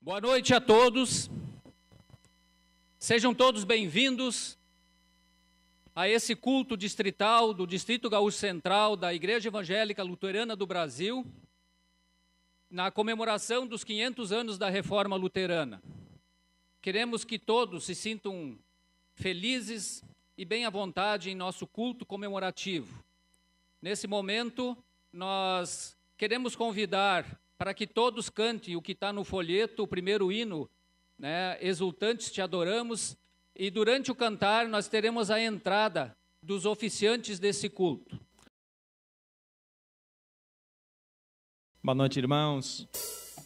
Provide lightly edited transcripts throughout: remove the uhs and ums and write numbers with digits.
Boa noite a todos. Sejam todos bem-vindos a esse culto distrital do Distrito Gaúcho Central da Igreja Evangélica Luterana do Brasil, na comemoração dos 500 anos da Reforma Luterana. Queremos que todos se sintam felizes e bem à vontade em nosso culto comemorativo. Nesse momento, nós queremos convidar para que todos cantem o que está no folheto, o primeiro hino, Exultantes te adoramos, e durante o cantar nós teremos a entrada dos oficiantes desse culto. Boa noite, irmãos.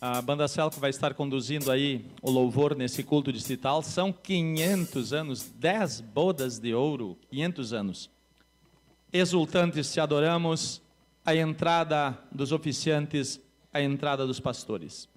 A Banda Celco vai estar conduzindo aí o louvor nesse culto distrital. São 500 anos, 10 bodas de ouro, 500 anos. Exultantes te adoramos, a entrada dos oficiantes, a entrada dos pastores.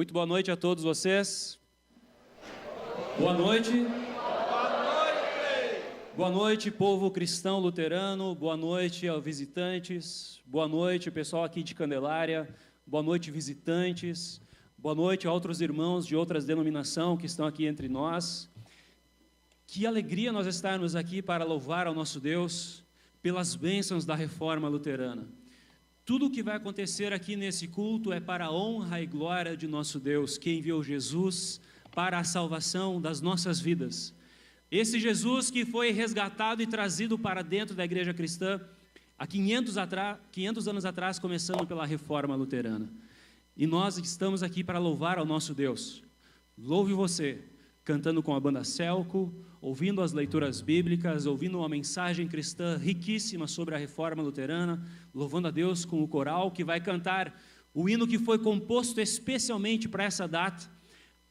Muito boa noite a todos vocês. Boa noite. Boa noite, povo cristão luterano. Boa noite aos visitantes. Boa noite, pessoal aqui de Candelária. Boa noite, visitantes. Boa noite a outros irmãos de outras denominações que estão aqui entre nós. Que alegria nós estarmos aqui para louvar ao nosso Deus pelas bênçãos da Reforma Luterana. Tudo o que vai acontecer aqui nesse culto é para a honra e glória de nosso Deus, que enviou Jesus para a salvação das nossas vidas. Esse Jesus que foi resgatado e trazido para dentro da igreja cristã há 500 anos atrás, começando pela Reforma Luterana. E nós estamos aqui para louvar ao nosso Deus. Louve você, cantando com a Banda Celco, ouvindo as leituras bíblicas, ouvindo uma mensagem cristã riquíssima sobre a Reforma Luterana, louvando a Deus com o coral que vai cantar o hino que foi composto especialmente para essa data,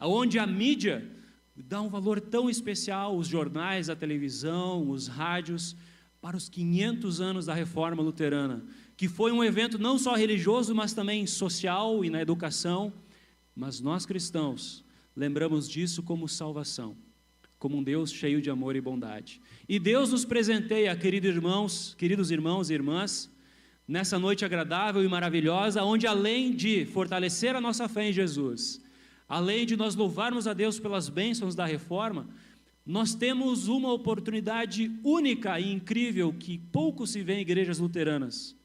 onde a mídia dá um valor tão especial, os jornais, a televisão, os rádios, para os 500 anos da Reforma Luterana, que foi um evento não só religioso, mas também social e na educação, mas nós cristãos lembramos disso como salvação, como um Deus cheio de amor e bondade. E Deus nos presenteia, queridos irmãos e irmãs, nessa noite agradável e maravilhosa, onde além de fortalecer a nossa fé em Jesus, além de nós louvarmos a Deus pelas bênçãos da reforma, nós temos uma oportunidade única e incrível que pouco se vê em igrejas luteranas: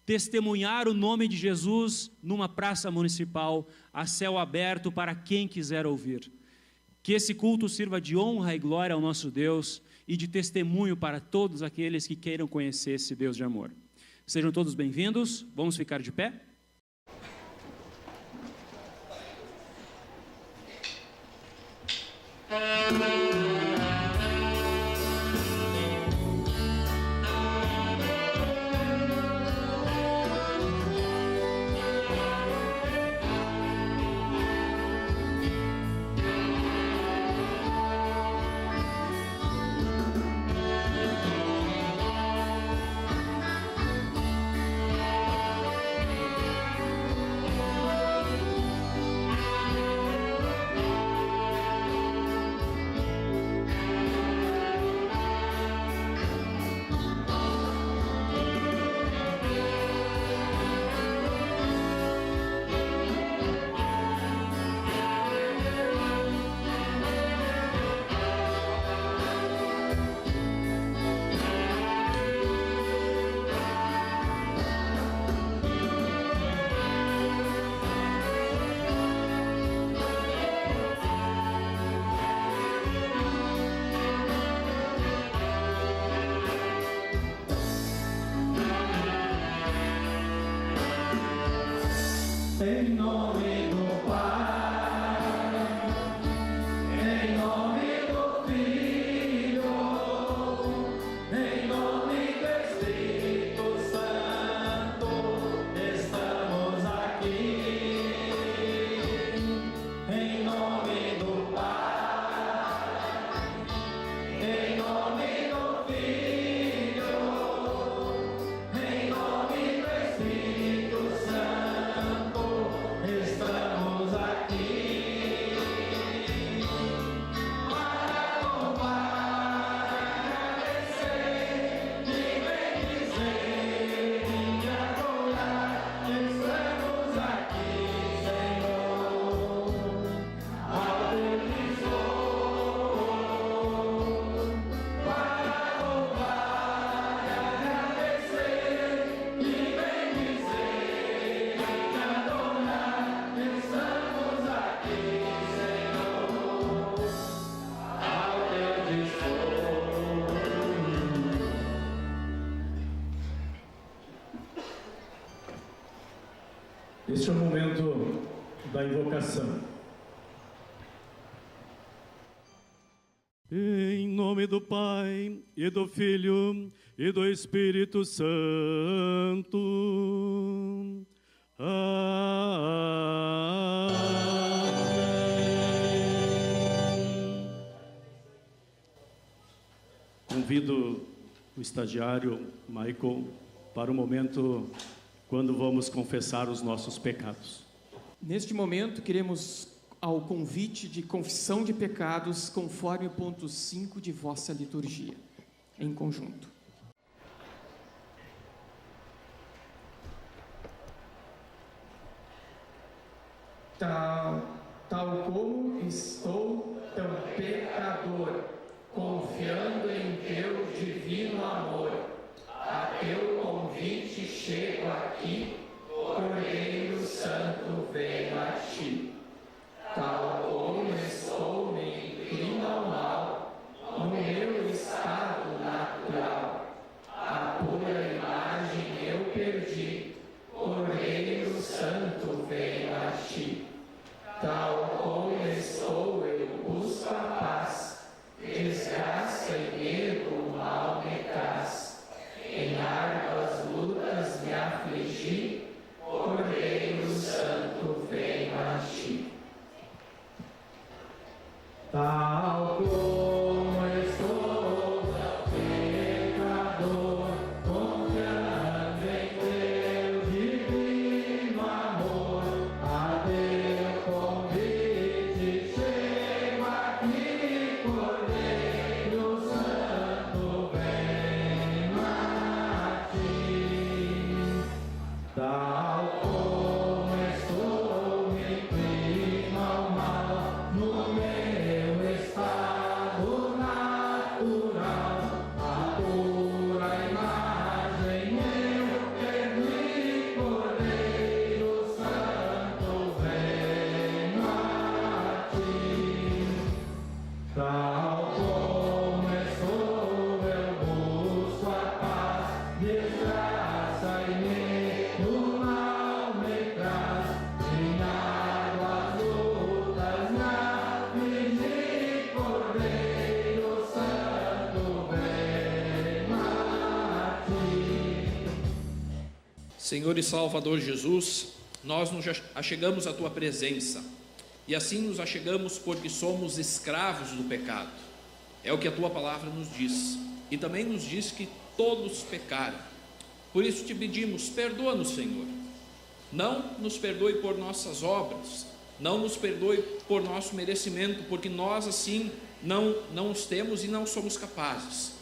testemunhar o nome de Jesus numa praça municipal, a céu aberto para quem quiser ouvir. Que esse culto sirva de honra e glória ao nosso Deus e de testemunho para todos aqueles que queiram conhecer esse Deus de amor. Sejam todos bem-vindos, vamos ficar de pé? Em nome do Pai, em nome do Filho, em nome do Espírito Santo, estamos aqui. Em nome do Pai, em nome do Filho, em nome do Espírito Santo, estamos aqui para louvar, agradecer e bendizer e adorar. Estamos aqui, Senhor, ao teu dispor, para louvar, agradecer e bendizer e adorar. Estamos aqui, Senhor, ao teu dispor. Este é o momento da invocação. Em nome do Pai, e do Filho, e do Espírito Santo. Amém. Convido o estagiário Michael para o momento quando vamos confessar os nossos pecados. Neste momento, queremos ao convite de confissão de pecados, conforme o ponto 5 de vossa liturgia, em conjunto. Tal como estou tão pecador, confiando em teu divino amor, a teu convite chego aqui, Cordeiro Santo venho a ti. Tal como estou me inclino ao mal, no meu estado natural, a pura imagem eu perdi, Cordeiro Santo venho a ti. Tal como estou eu busco a paz, desgraça e medo o mal me traz. Em árduas lutas me afligi, Cordeiro Santo venho a ti. Senhor e Salvador Jesus, nós nos achegamos à Tua presença, e assim nos achegamos porque somos escravos do pecado. É o que a Tua palavra nos diz, e também nos diz que todos pecaram. Por isso te pedimos, perdoa-nos, Senhor. Não nos perdoe por nossas obras, não nos perdoe por nosso merecimento, porque nós assim não os temos e não somos capazes,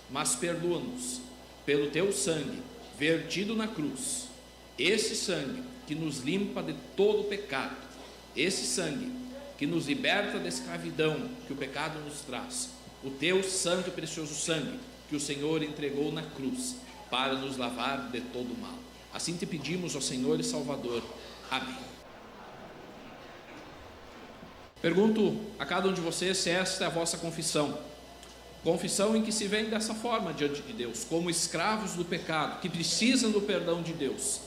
mas perdoa-nos pelo Teu sangue vertido na cruz, esse sangue que nos limpa de todo o pecado, esse sangue que nos liberta da escravidão que o pecado nos traz, o Teu santo e precioso sangue que o Senhor entregou na cruz para nos lavar de todo o mal. Assim te pedimos, ó Senhor e Salvador. Amém. Pergunto a cada um de vocês se esta é a vossa confissão. Confissão em que se vem dessa forma diante de Deus, como escravos do pecado, que precisam do perdão de Deus.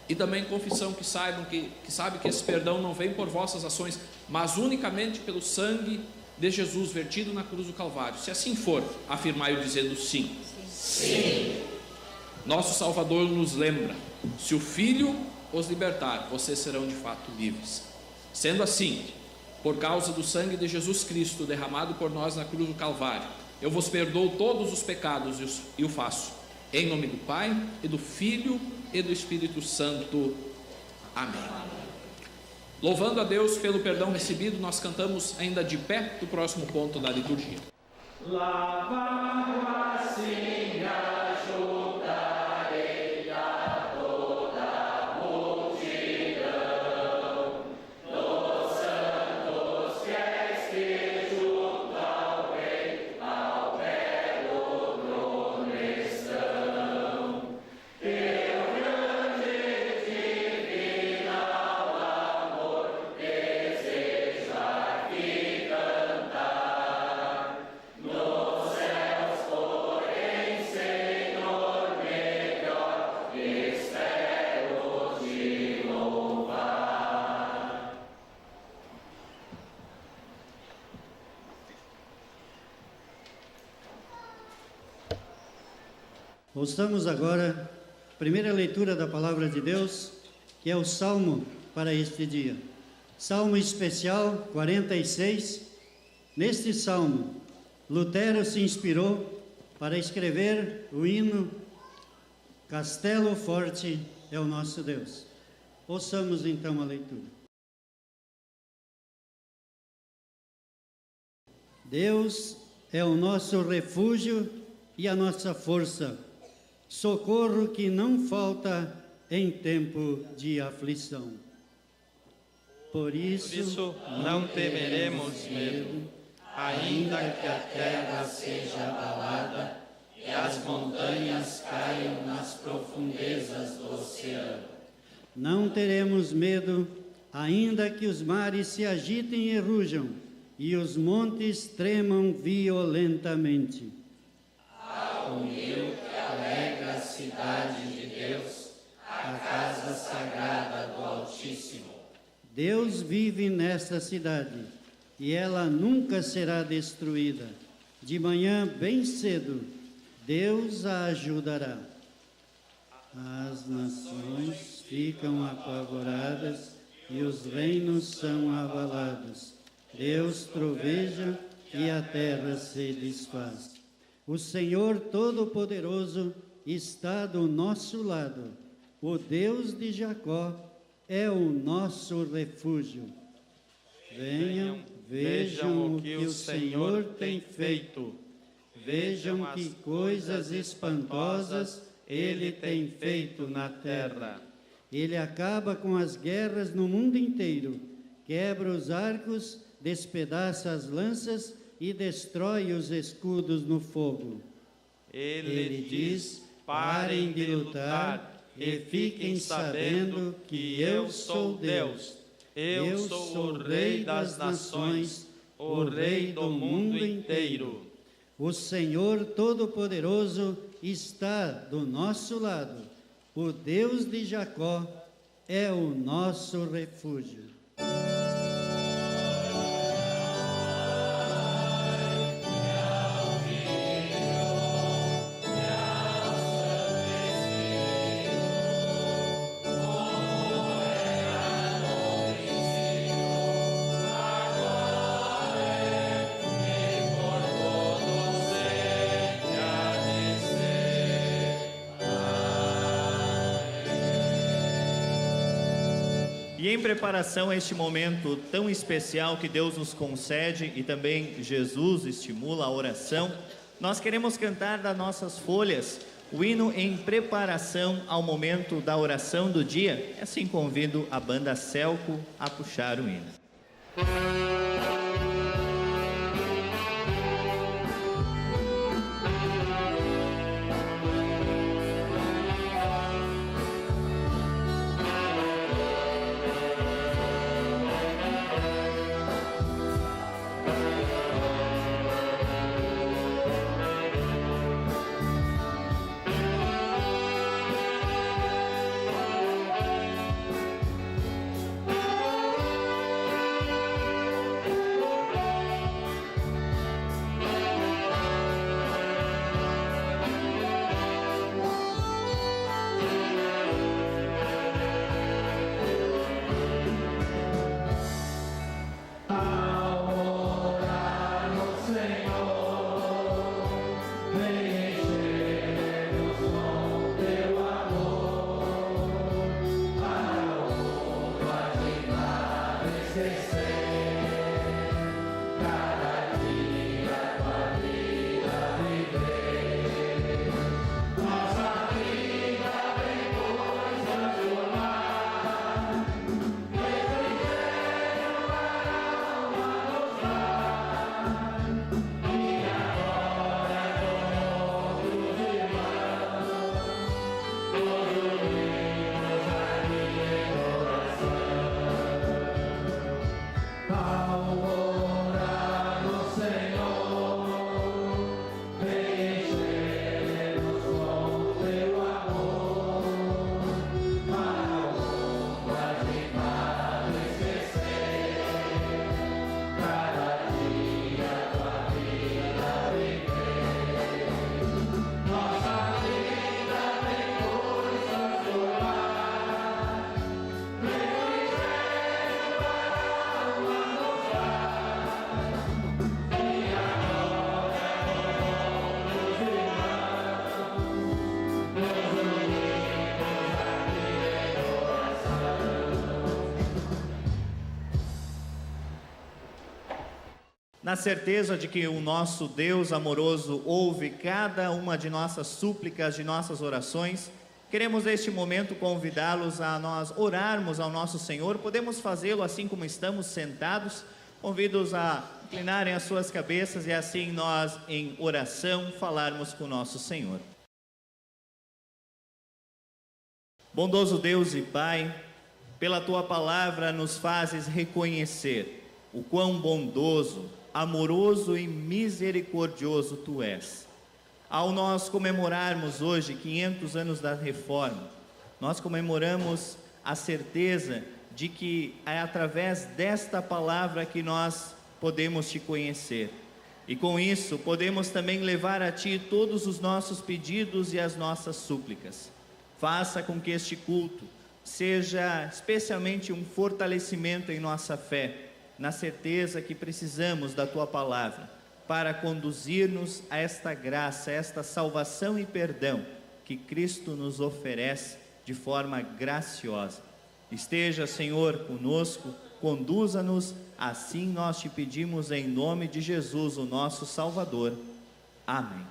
E também confissão que sabe que esse perdão não vem por vossas ações, mas unicamente pelo sangue de Jesus vertido na cruz do Calvário. Se assim for, afirmai-o dizendo sim. Sim. Nosso Salvador nos lembra: se o Filho os libertar, vocês serão de fato livres. Sendo assim, por causa do sangue de Jesus Cristo derramado por nós na cruz do Calvário, eu vos perdoo todos os pecados e o faço em nome do Pai, e do Filho e do Espírito Santo. Amém. Louvando a Deus pelo perdão recebido, nós cantamos ainda de pé do próximo ponto da liturgia. Lavado assim. Ouçamos agora a primeira leitura da Palavra de Deus, que é o Salmo para este dia. Salmo especial 46. Neste Salmo, Lutero se inspirou para escrever o hino Castelo Forte é o nosso Deus. Ouçamos então a leitura. Deus é o nosso refúgio e a nossa força, socorro que não falta em tempo de aflição. Por isso não temeremos medo, ainda que a terra seja abalada e as montanhas caiam nas profundezas do oceano. Não teremos medo, ainda que os mares se agitem e rujam e os montes tremam violentamente. Ao mil que alegra a cidade de Deus, a casa sagrada do Altíssimo. Deus vive nesta cidade, e ela nunca será destruída. De manhã, bem cedo, Deus a ajudará. As nações ficam apavoradas e os reinos são abalados. Deus troveja e a terra se desfaz. O Senhor Todo-Poderoso está do nosso lado. O Deus de Jacó é o nosso refúgio. Venham, vejam o que o Senhor tem feito. Vejam que coisas espantosas Ele tem feito na terra. Ele acaba com as guerras no mundo inteiro, quebra os arcos, despedaça as lanças e destrói os escudos no fogo. Ele diz: parem de lutar e fiquem sabendo que eu sou Deus. Eu sou o Rei das nações, o Rei do mundo inteiro. O Senhor Todo-Poderoso está do nosso lado. O Deus de Jacó é o nosso refúgio. E em preparação a este momento tão especial que Deus nos concede e também Jesus estimula a oração, nós queremos cantar das nossas folhas o hino em preparação ao momento da oração do dia. Assim convido a banda Celco a puxar o hino. Na certeza de que o nosso Deus amoroso ouve cada uma de nossas súplicas, de nossas orações, queremos neste momento convidá-los a nós orarmos ao nosso Senhor. Podemos fazê-lo assim como estamos sentados. Convido-os a inclinarem as suas cabeças e assim nós, em oração, falarmos com o nosso Senhor. Bondoso Deus e Pai, pela Tua palavra nos fazes reconhecer o quão bondoso, amoroso e misericordioso Tu és. Ao nós comemorarmos hoje 500 anos da Reforma, nós comemoramos a certeza de que é através desta palavra que nós podemos Te conhecer. E com isso podemos também levar a Ti todos os nossos pedidos e as nossas súplicas. Faça com que este culto seja especialmente um fortalecimento em nossa fé, na certeza que precisamos da Tua palavra para conduzir-nos a esta graça, a esta salvação e perdão que Cristo nos oferece de forma graciosa. Esteja, Senhor, conosco, conduza-nos, assim nós Te pedimos em nome de Jesus, o nosso Salvador. Amém.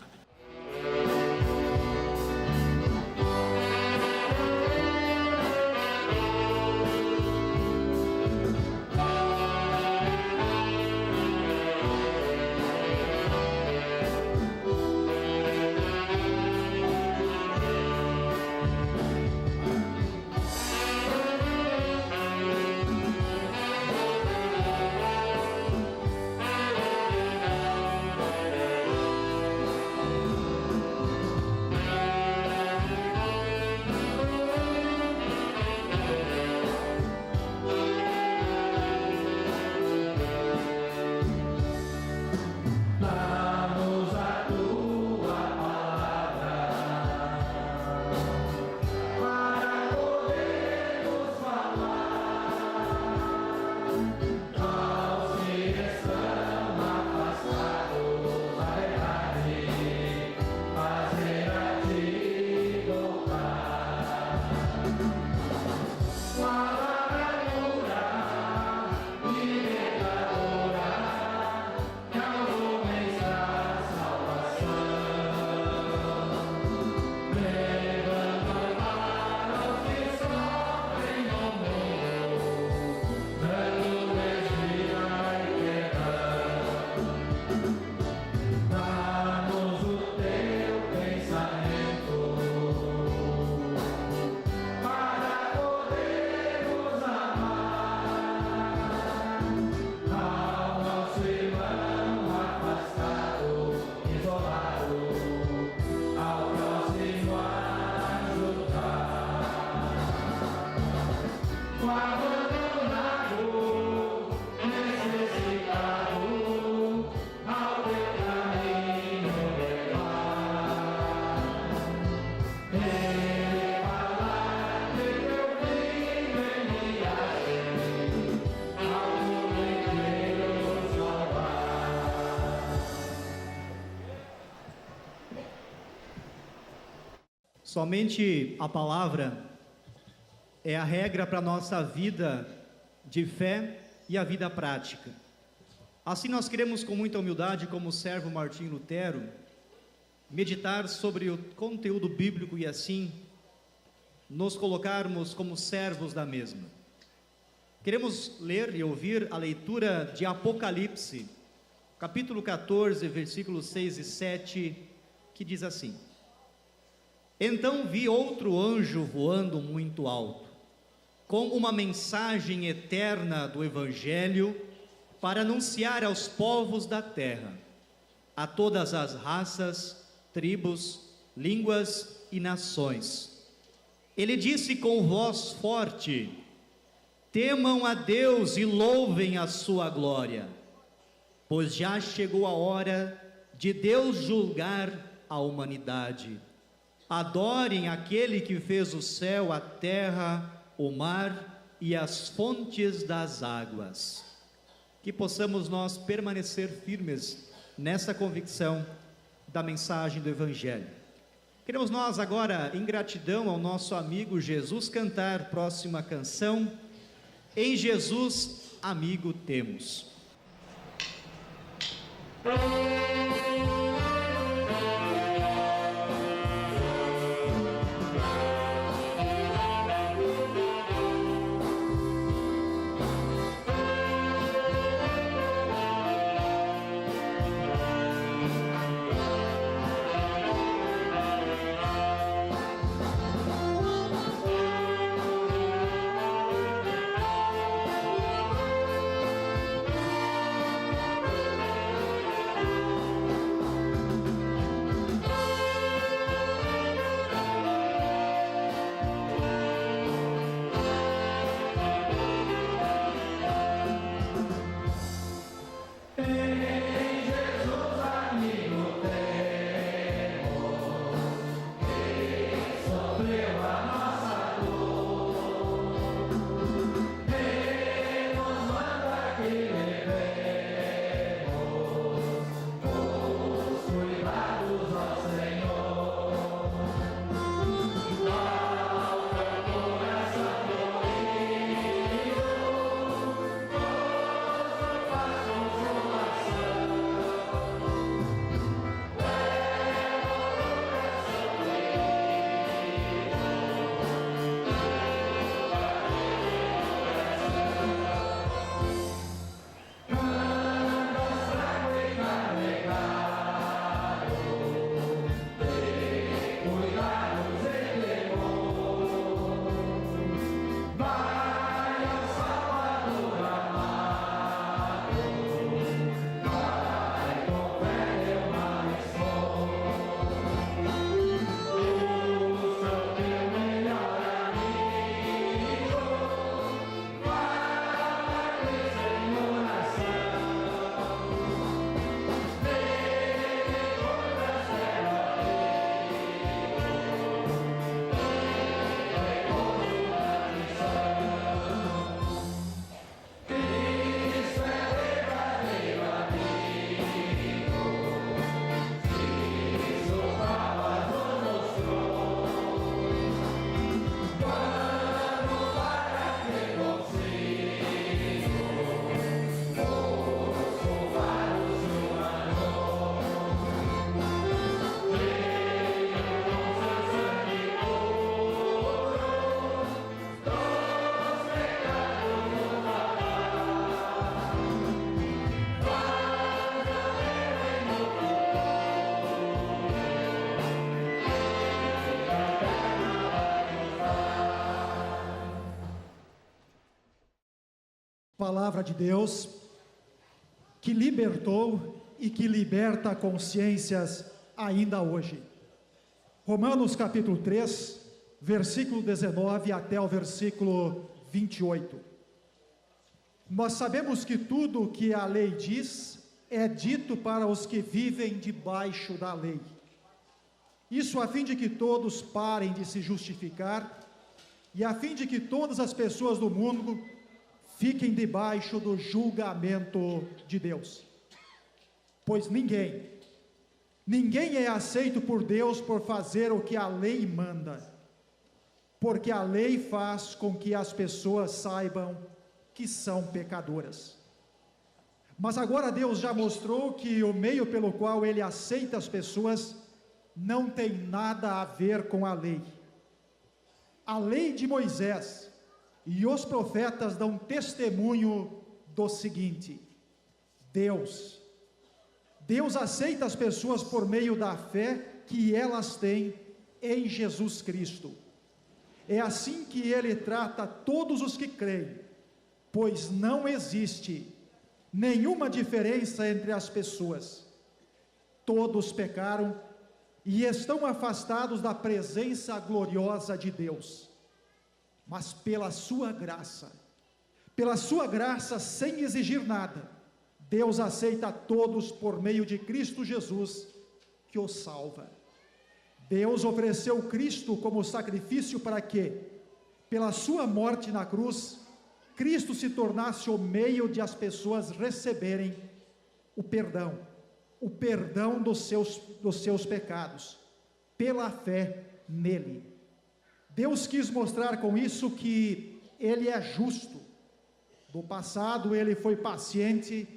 Somente a palavra é a regra para a nossa vida de fé e a vida prática. Assim nós queremos, com muita humildade, como servo Martim Lutero, meditar sobre o conteúdo bíblico e assim nos colocarmos como servos da mesma. Queremos ler e ouvir a leitura de Apocalipse, capítulo 14, versículos 6 e 7, que diz assim: Então vi outro anjo voando muito alto, com uma mensagem eterna do Evangelho, para anunciar aos povos da terra, a todas as raças, tribos, línguas e nações. Ele disse com voz forte: Temam a Deus e louvem a sua glória, pois já chegou a hora de Deus julgar a humanidade. Adorem aquele que fez o céu, a terra, o mar e as fontes das águas. Que possamos nós permanecer firmes nessa convicção da mensagem do Evangelho. Queremos nós agora, em gratidão ao nosso amigo Jesus, cantar próxima canção, Em Jesus amigo temos. Palavra de Deus, que libertou e que liberta consciências ainda hoje. Romanos capítulo 3, versículo 19 até o versículo 28. Nós sabemos que tudo o que a lei diz é dito para os que vivem debaixo da lei. Isso a fim de que todos parem de se justificar e a fim de que todas as pessoas do mundo fiquem debaixo do julgamento de Deus. Pois ninguém, Ninguém é aceito por Deus por fazer o que a lei manda, porque a lei faz com que as pessoas saibam que são pecadoras. Mas agora Deus já mostrou que o meio pelo qual Ele aceita as pessoas não tem nada a ver com a lei. A lei de Moisés e os profetas dão testemunho do seguinte: Deus aceita as pessoas por meio da fé que elas têm em Jesus Cristo. É assim que Ele trata todos os que creem, pois não existe nenhuma diferença entre as pessoas. Todos pecaram e estão afastados da presença gloriosa de Deus. Mas pela sua graça sem exigir nada, Deus aceita a todos por meio de Cristo Jesus, que os salva. Deus ofereceu Cristo como sacrifício para que, pela sua morte na cruz, Cristo se tornasse o meio de as pessoas receberem o perdão dos seus pecados, pela fé nele. Deus quis mostrar com isso que Ele é justo. No passado Ele foi paciente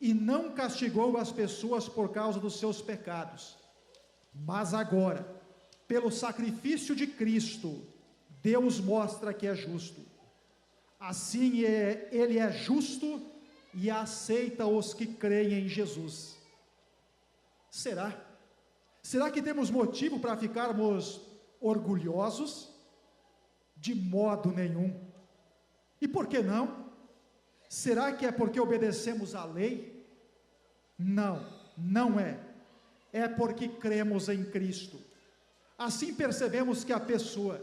e não castigou as pessoas por causa dos seus pecados. Mas agora, pelo sacrifício de Cristo, Deus mostra que é justo. Assim Ele é justo e aceita os que creem em Jesus. Será que temos motivo para ficarmos orgulhosos? De modo nenhum. E por que não? Será que é porque obedecemos à lei? Não, não é. É porque cremos em Cristo. Assim percebemos que a pessoa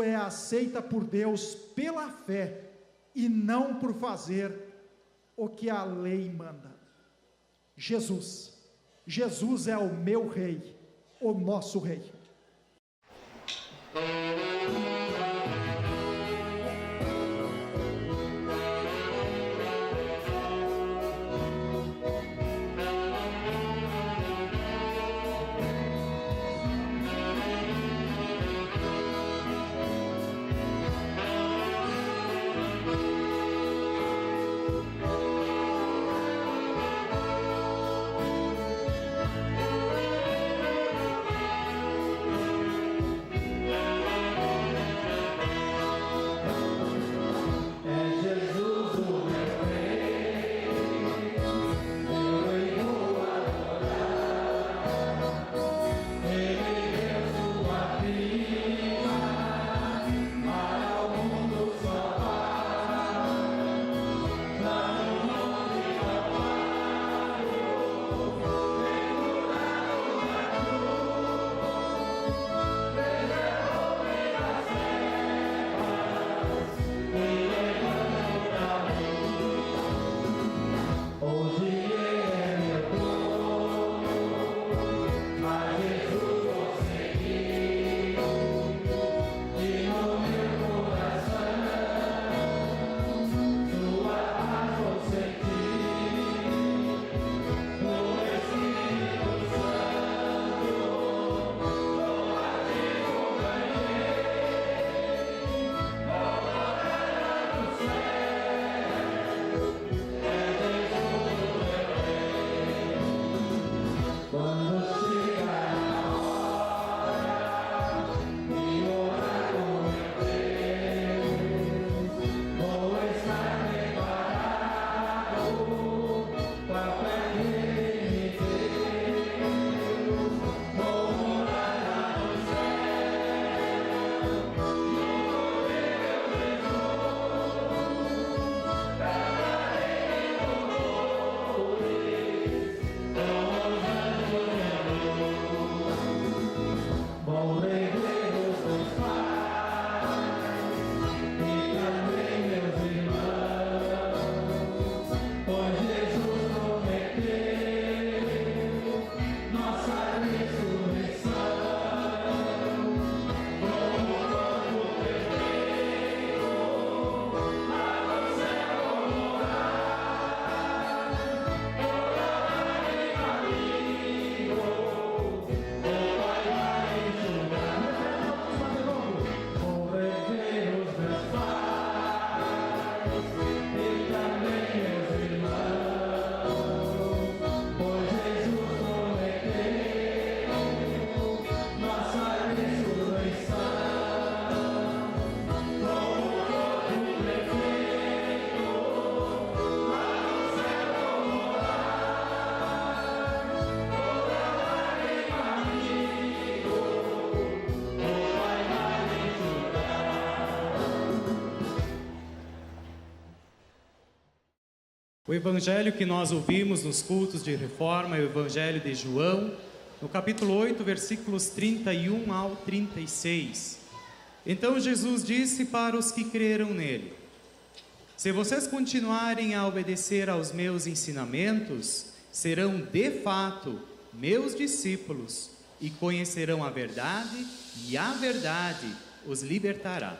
é aceita por Deus pela fé e não por fazer o que a lei manda. Jesus é o meu rei, o nosso rei. O evangelho que nós ouvimos nos cultos de reforma é o evangelho de João, no capítulo 8, versículos 31 ao 36. Então Jesus disse para os que creram nele: se vocês continuarem a obedecer aos meus ensinamentos, serão de fato meus discípulos e conhecerão a verdade, e a verdade os libertará.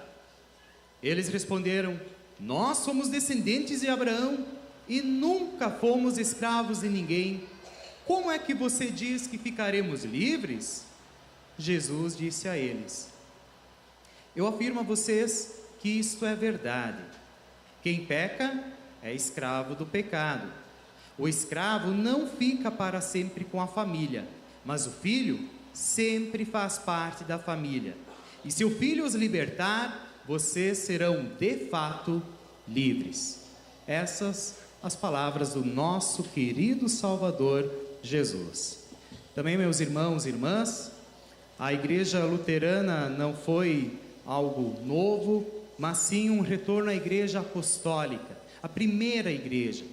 Eles responderam: nós somos descendentes de Abraão e nunca fomos escravos de ninguém. Como é que você diz que ficaremos livres? Jesus disse a eles: eu afirmo a vocês que isto é verdade. Quem peca é escravo do pecado. O escravo não fica para sempre com a família, mas o filho sempre faz parte da família. E se o filho os libertar, vocês serão de fato livres. Essas as palavras do nosso querido Salvador Jesus. Também, meus irmãos e irmãs, a igreja luterana não foi algo novo, mas sim um retorno à igreja apostólica, a primeira igreja.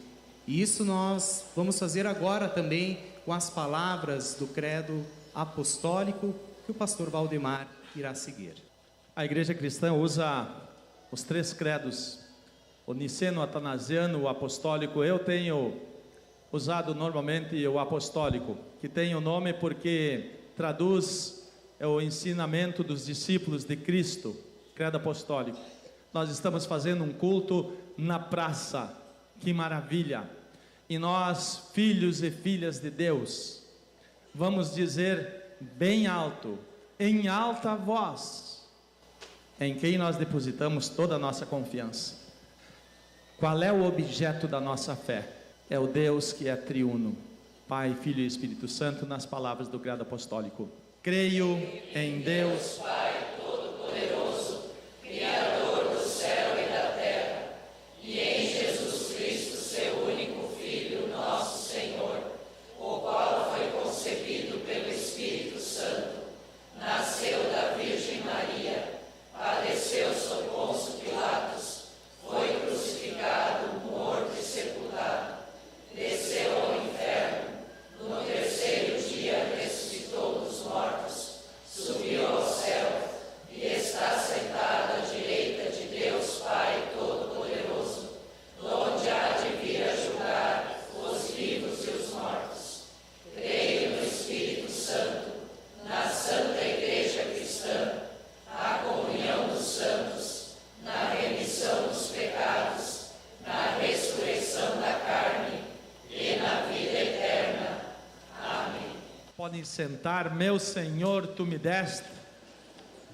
E isso nós vamos fazer agora também com as palavras do credo apostólico que o pastor Valdemar irá seguir. A igreja cristã usa os 3 credos, o niceno, o atanasiano, o apostólico. Eu tenho usado normalmente o apostólico, que tem o nome porque traduz o ensinamento dos discípulos de Cristo, credo apostólico. Nós estamos fazendo um culto na praça, que maravilha! E nós, filhos e filhas de Deus, vamos dizer bem alto, em alta voz, em quem nós depositamos toda a nossa confiança. Qual é o objeto da nossa fé? É o Deus que é triuno, Pai, Filho e Espírito Santo, nas palavras do credo apostólico. Creio em Deus, Pai Todo-Poderoso, Criador do céu e da terra, e em Jesus Cristo, seu único Filho, nosso Senhor, o qual foi concebido pelo Espírito Santo, nasceu da Virgem Maria, padeceu sob Pôncio Pilatos, foi crucificado, morto e sepultado, desceu ao inferno, no terceiro dia ressuscitou dos mortos, subiu ao céu e está sentado à direita de Deus Pai Todo-Poderoso, onde há de vir a julgar os vivos e os mortos. Creio no Espírito Santo, na Santa Igreja Cristã, a comunhão dos santos, na remissão dos pecados, na ressurreição da carne e na vida eterna. Amém. Podem sentar. Meu Senhor, tu me deste.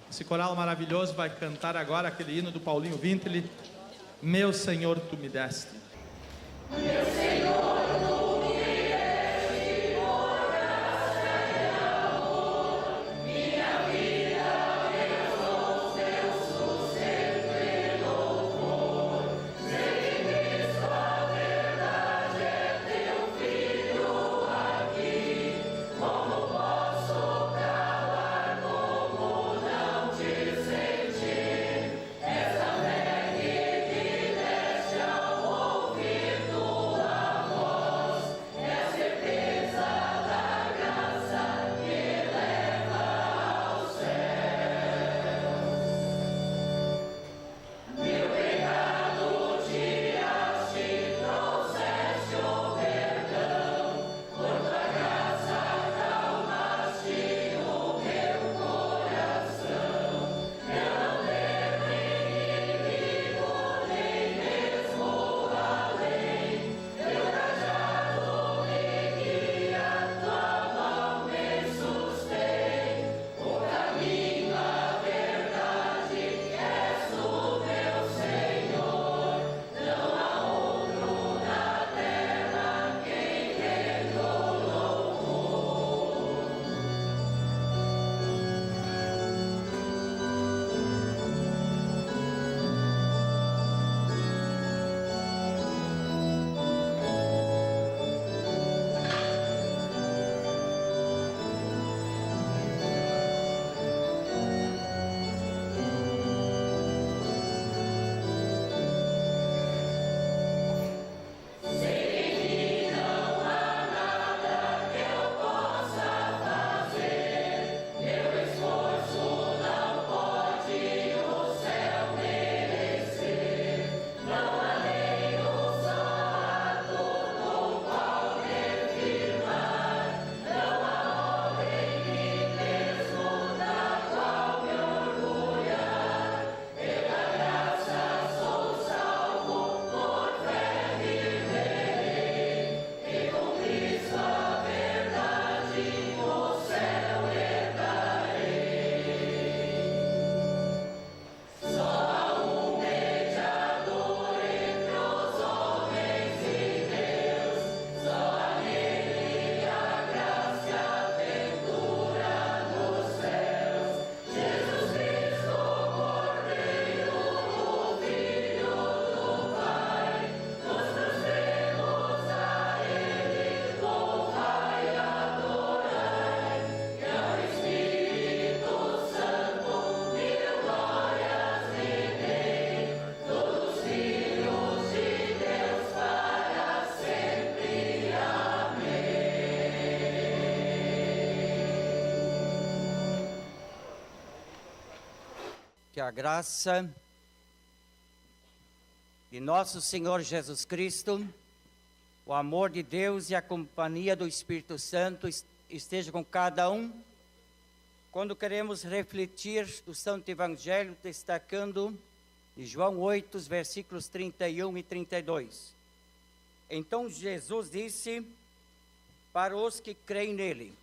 Esse coral maravilhoso vai cantar agora aquele hino do Paulinho Vintili. Meu Senhor, tu me deste. Meu Senhor, tu me deste por graça e amor, minha vida, meus dons, teu sustento e louvor. Sei que Cristo a verdade é teu Filho aqui. Como posso calar, como não te sentir? Essa fé que me deste ao ouvir tua Que a graça de nosso Senhor Jesus Cristo, o amor de Deus e a companhia do Espírito Santo esteja com cada um, quando queremos refletir do Santo Evangelho, destacando de João 8, versículos 31 e 32. Então Jesus disse para os que creem nele: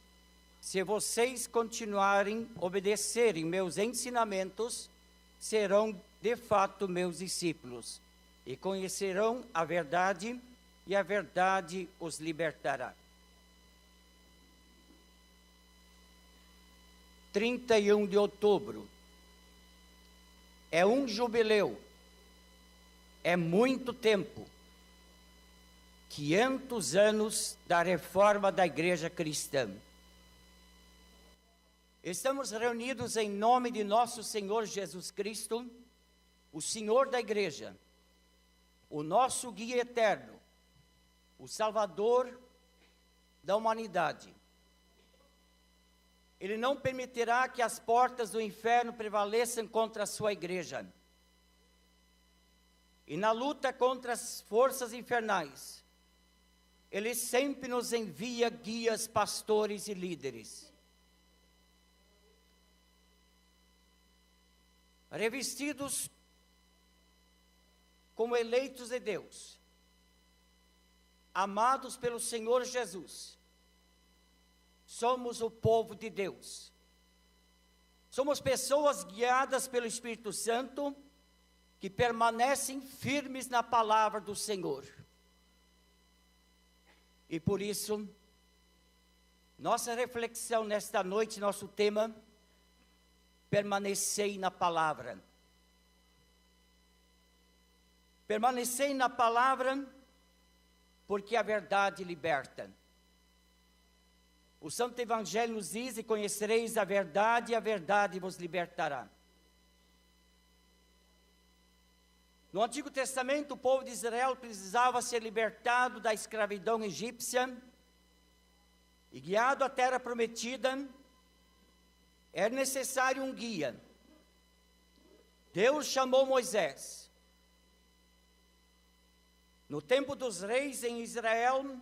se vocês continuarem a obedecerem meus ensinamentos, serão de fato meus discípulos, e conhecerão a verdade, e a verdade os libertará. 31 de outubro é um jubileu, é muito tempo, 500 anos da reforma da Igreja Cristã. Estamos reunidos em nome de nosso Senhor Jesus Cristo, o Senhor da Igreja, o nosso guia eterno, o Salvador da humanidade. Ele não permitirá que as portas do inferno prevaleçam contra a sua igreja. E na luta contra as forças infernais, Ele sempre nos envia guias, pastores e líderes. Revestidos como eleitos de Deus, amados pelo Senhor Jesus, somos o povo de Deus. Somos pessoas guiadas pelo Espírito Santo, que permanecem firmes na palavra do Senhor. E por isso, nossa reflexão nesta noite, nosso tema, permanecei na palavra. Permanecei na palavra, porque a verdade liberta. O Santo Evangelho nos diz: e conhecereis a verdade, e a verdade vos libertará. No Antigo Testamento, o povo de Israel precisava ser libertado da escravidão egípcia e guiado à terra prometida. Era necessário um guia. Deus chamou Moisés. No tempo dos reis em Israel,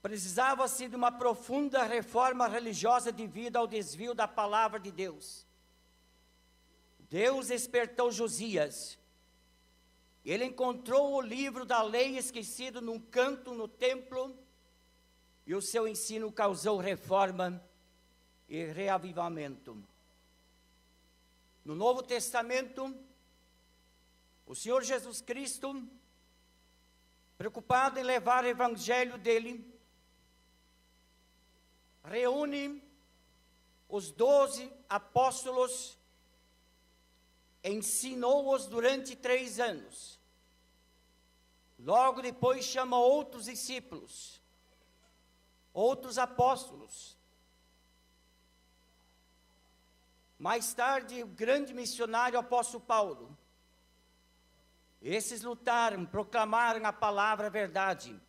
precisava-se de uma profunda reforma religiosa devido ao desvio da palavra de Deus. Deus despertou Josias. Ele encontrou o livro da lei esquecido num canto no templo, e o seu ensino causou reforma e reavivamento. No Novo Testamento, o Senhor Jesus Cristo, preocupado em levar o evangelho dele, reúne os 12 apóstolos, ensinou-os durante 3 anos. Logo depois chama outros discípulos, outros apóstolos. Mais tarde, o grande missionário apóstolo Paulo. Esses lutaram, proclamaram a palavra a verdade.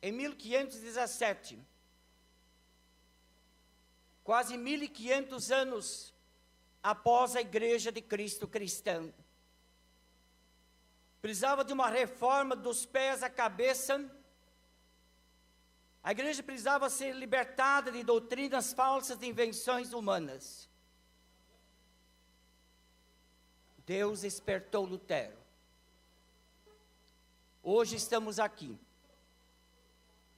Em 1517, quase 1500 anos após a Igreja de Cristo cristã, precisava de uma reforma dos pés à cabeça. A igreja precisava ser libertada de doutrinas falsas, de invenções humanas. Deus despertou Lutero. Hoje estamos aqui.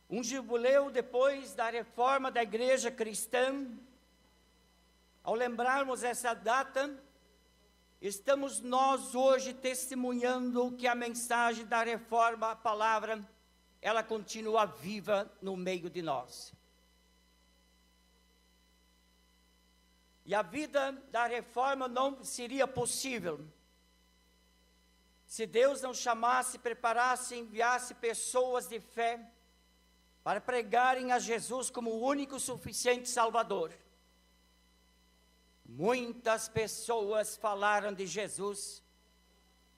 Um jubileu depois da reforma da igreja cristã. Ao lembrarmos essa data, estamos nós hoje testemunhando que a mensagem da reforma, a palavra, ela continua viva no meio de nós. E a vida da reforma não seria possível se Deus não chamasse, preparasse, enviasse pessoas de fé para pregarem a Jesus como o único suficiente Salvador. Muitas pessoas falaram de Jesus,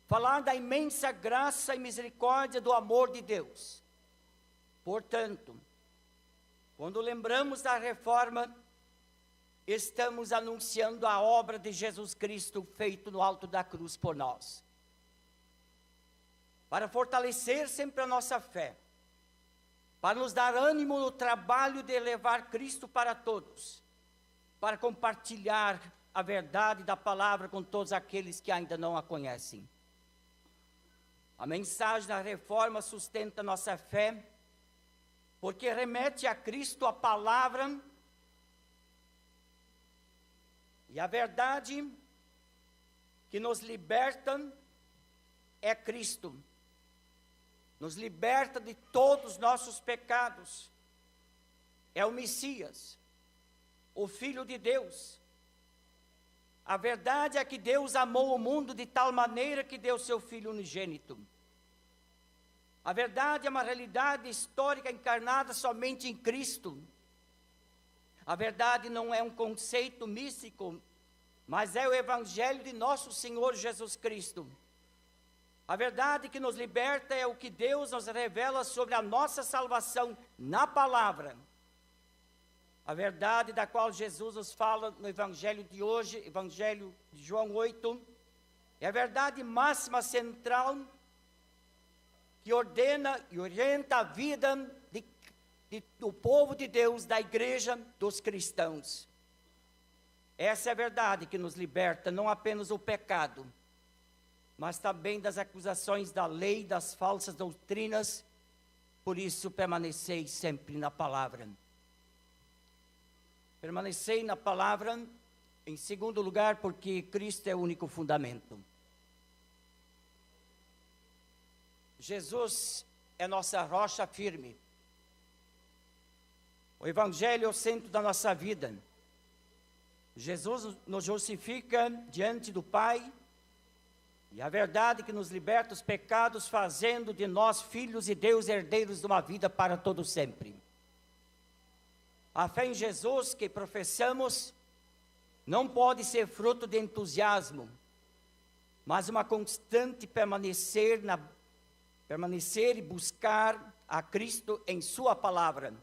falaram da imensa graça e misericórdia do amor de Deus. Portanto, Quando lembramos da reforma, estamos anunciando a obra de Jesus Cristo feito no alto da cruz por nós. Para fortalecer sempre a nossa fé, para nos dar ânimo no trabalho de levar Cristo para todos, para compartilhar a verdade da palavra com todos aqueles que ainda não a conhecem. A mensagem da reforma sustenta nossa fé, porque remete a Cristo a palavra e a verdade que nos liberta é Cristo. Nos liberta de todos os nossos pecados. É o Messias, o Filho de Deus. A verdade é que Deus amou o mundo de tal maneira que deu seu Filho unigênito. A verdade é uma realidade histórica encarnada somente em Cristo. A verdade não é um conceito místico, mas é o Evangelho de nosso Senhor Jesus Cristo. A verdade que nos liberta é o que Deus nos revela sobre a nossa salvação na palavra. A verdade da qual Jesus nos fala no Evangelho de hoje, Evangelho de João 8, é a verdade máxima central que ordena e orienta a vida do povo de Deus, da igreja, dos cristãos. Essa é a verdade que nos liberta, não apenas do pecado, mas também das acusações da lei, das falsas doutrinas. Por isso, permanecei sempre na palavra. Permanecei na palavra, em segundo lugar, porque Cristo é o único fundamento. Jesus é nossa rocha firme. O Evangelho é o centro da nossa vida. Jesus nos justifica diante do Pai, e a verdade que nos liberta dos pecados, fazendo de nós filhos de Deus, herdeiros de uma vida para todo sempre. A fé em Jesus que professamos não pode ser fruto de entusiasmo, mas uma constante permanecer e buscar a Cristo em sua palavra,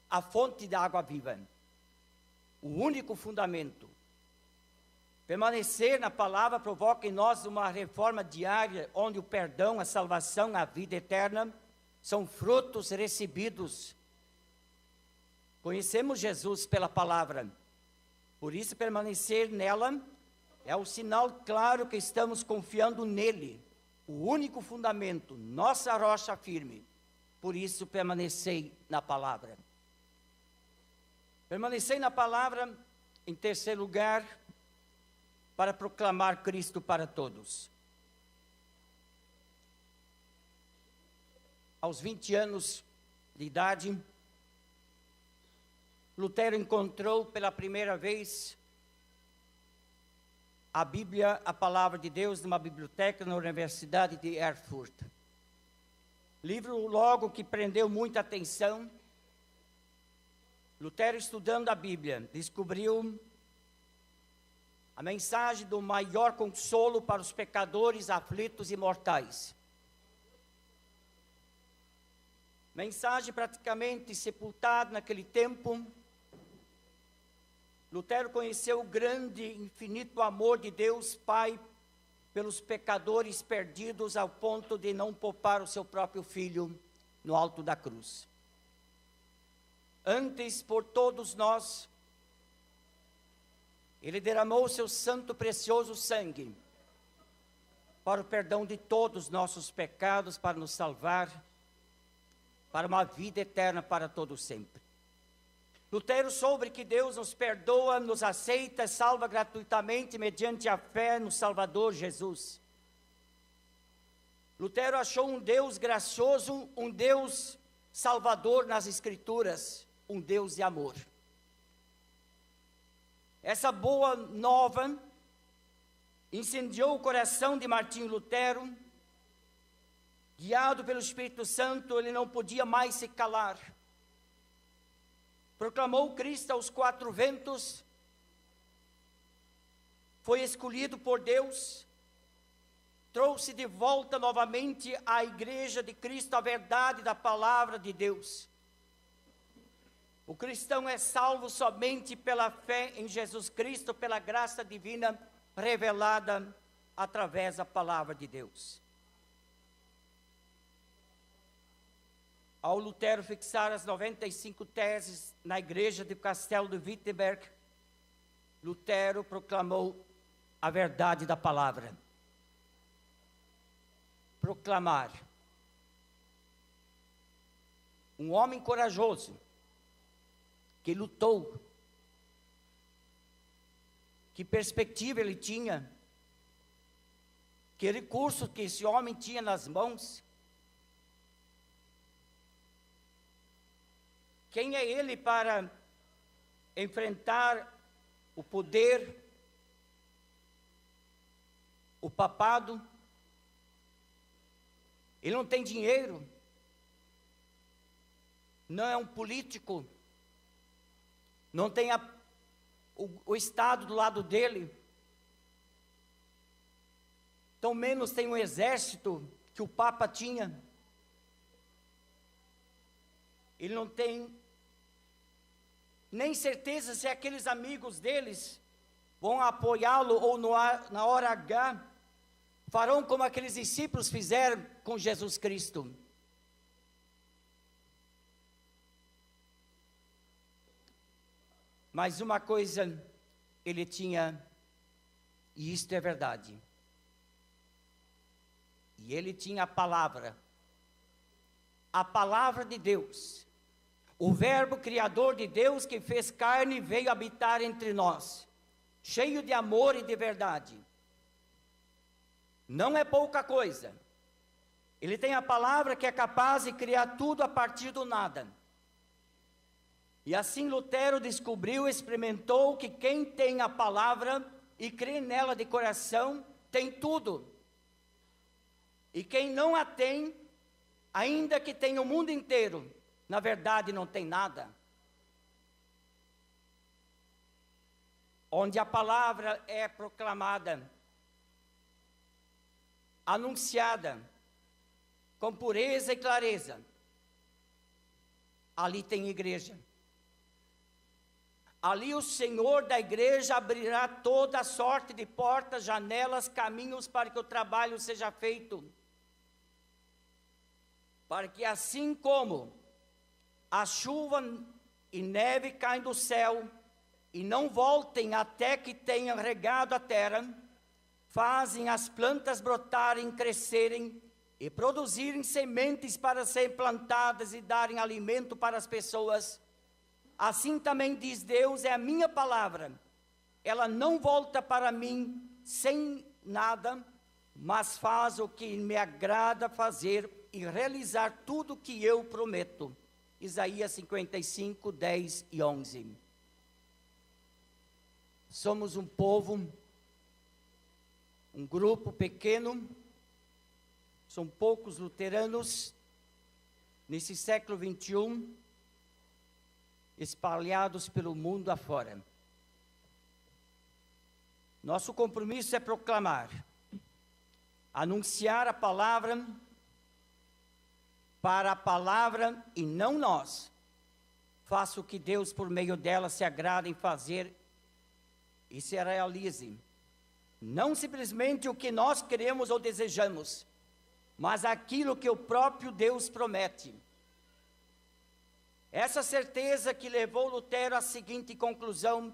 a fonte da água viva, o único fundamento. Permanecer na palavra provoca em nós uma reforma diária, onde o perdão, a salvação, a vida eterna são frutos recebidos. Conhecemos Jesus pela palavra, por isso permanecer nela é o sinal claro que estamos confiando nele, o único fundamento, nossa rocha firme. Por isso permanecei na palavra. Permanecei na palavra, em terceiro lugar, para proclamar Cristo para todos. Aos 20 anos de idade, Lutero encontrou pela primeira vez a Bíblia, a Palavra de Deus, numa biblioteca na Universidade de Erfurt. Livro logo que prendeu muita atenção. Lutero, estudando a Bíblia, descobriu a mensagem do maior consolo para os pecadores aflitos e mortais. Mensagem praticamente sepultada naquele tempo. Lutero conheceu o grande e infinito amor de Deus Pai pelos pecadores perdidos, ao ponto de não poupar o seu próprio filho no alto da cruz. Antes, por todos nós, ele derramou o seu santo precioso sangue para o perdão de todos os nossos pecados, para nos salvar, para uma vida eterna para todo sempre. Lutero soube que Deus nos perdoa, nos aceita, salva gratuitamente mediante a fé no Salvador Jesus. Lutero achou um Deus gracioso, um Deus salvador nas Escrituras, um Deus de amor. Essa boa nova incendiou o coração de Martinho Lutero. Guiado pelo Espírito Santo, ele não podia mais se calar. Proclamou Cristo aos quatro ventos, foi escolhido por Deus, trouxe de volta novamente à igreja de Cristo a verdade da palavra de Deus. O cristão é salvo somente pela fé em Jesus Cristo, pela graça divina revelada através da palavra de Deus. Ao Lutero fixar as 95 teses na igreja de Castelo de Wittenberg, Lutero proclamou a verdade da palavra. Proclamar. Um homem corajoso, que lutou, que perspectiva ele tinha, que recursos que esse homem tinha nas mãos. Quem é ele para enfrentar o poder, o papado? Ele não tem dinheiro, não é um político, não tem o Estado do lado dele, tão menos tem um exército que o Papa tinha. Ele não tem nem certeza se aqueles amigos deles vão apoiá-lo ou na hora H farão como aqueles discípulos fizeram com Jesus Cristo. Mas uma coisa ele tinha, e isto é verdade, e ele tinha a palavra de Deus, o verbo criador de Deus que fez carne e veio habitar entre nós, cheio de amor e de verdade. Não é pouca coisa. Ele tem a palavra que é capaz de criar tudo a partir do nada. E assim Lutero descobriu, experimentou que quem tem a palavra e crê nela de coração, tem tudo. E quem não a tem, ainda que tenha o mundo inteiro, na verdade não tem nada. Onde a palavra é proclamada, anunciada, com pureza e clareza, ali tem igreja. Ali o Senhor da igreja abrirá toda sorte de portas, janelas, caminhos para que o trabalho seja feito. Para que assim como a chuva e neve caem do céu e não voltem até que tenham regado a terra, fazem as plantas brotarem, crescerem e produzirem sementes para serem plantadas e darem alimento para as pessoas. Assim também diz Deus, é a minha palavra. Ela não volta para mim sem nada, mas faz o que me agrada fazer e realizar tudo o que eu prometo. Isaías 55, 10 e 11. Somos um povo, um grupo pequeno, são poucos luteranos, nesse século 21, espalhados pelo mundo afora. Nosso compromisso é proclamar, anunciar a palavra, para a palavra e não nós. Faça o que Deus por meio dela se agrada em fazer e se realize. Não simplesmente o que nós queremos ou desejamos, mas aquilo que o próprio Deus promete. Essa certeza que levou Lutero à seguinte conclusão,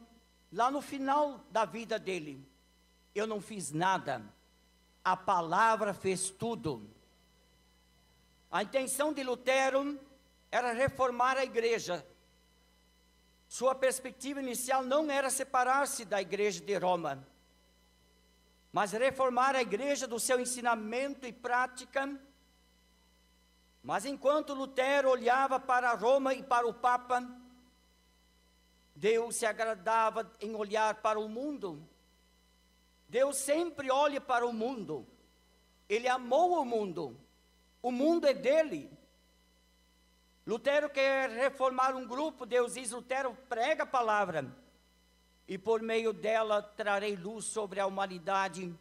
lá no final da vida dele: eu não fiz nada, a palavra fez tudo. A intenção de Lutero era reformar a igreja. Sua perspectiva inicial não era separar-se da igreja de Roma, mas reformar a igreja do seu ensinamento e prática. Mas enquanto Lutero olhava para Roma e para o Papa, Deus se agradava em olhar para o mundo. Deus sempre olha para o mundo. Ele amou o mundo. O mundo é dele. Lutero quer reformar um grupo. Deus diz: Lutero, prega a palavra, e por meio dela trarei luz sobre a humanidade,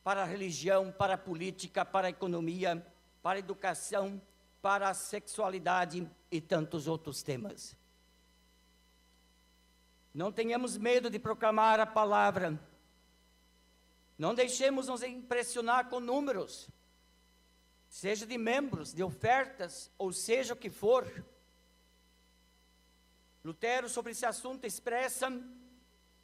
para a religião, para a política, para a economia, para a educação, para a sexualidade e tantos outros temas. Não tenhamos medo de proclamar a palavra. Não deixemos nos impressionar com números, seja de membros, de ofertas, ou seja o que for. Lutero, sobre esse assunto, expressa: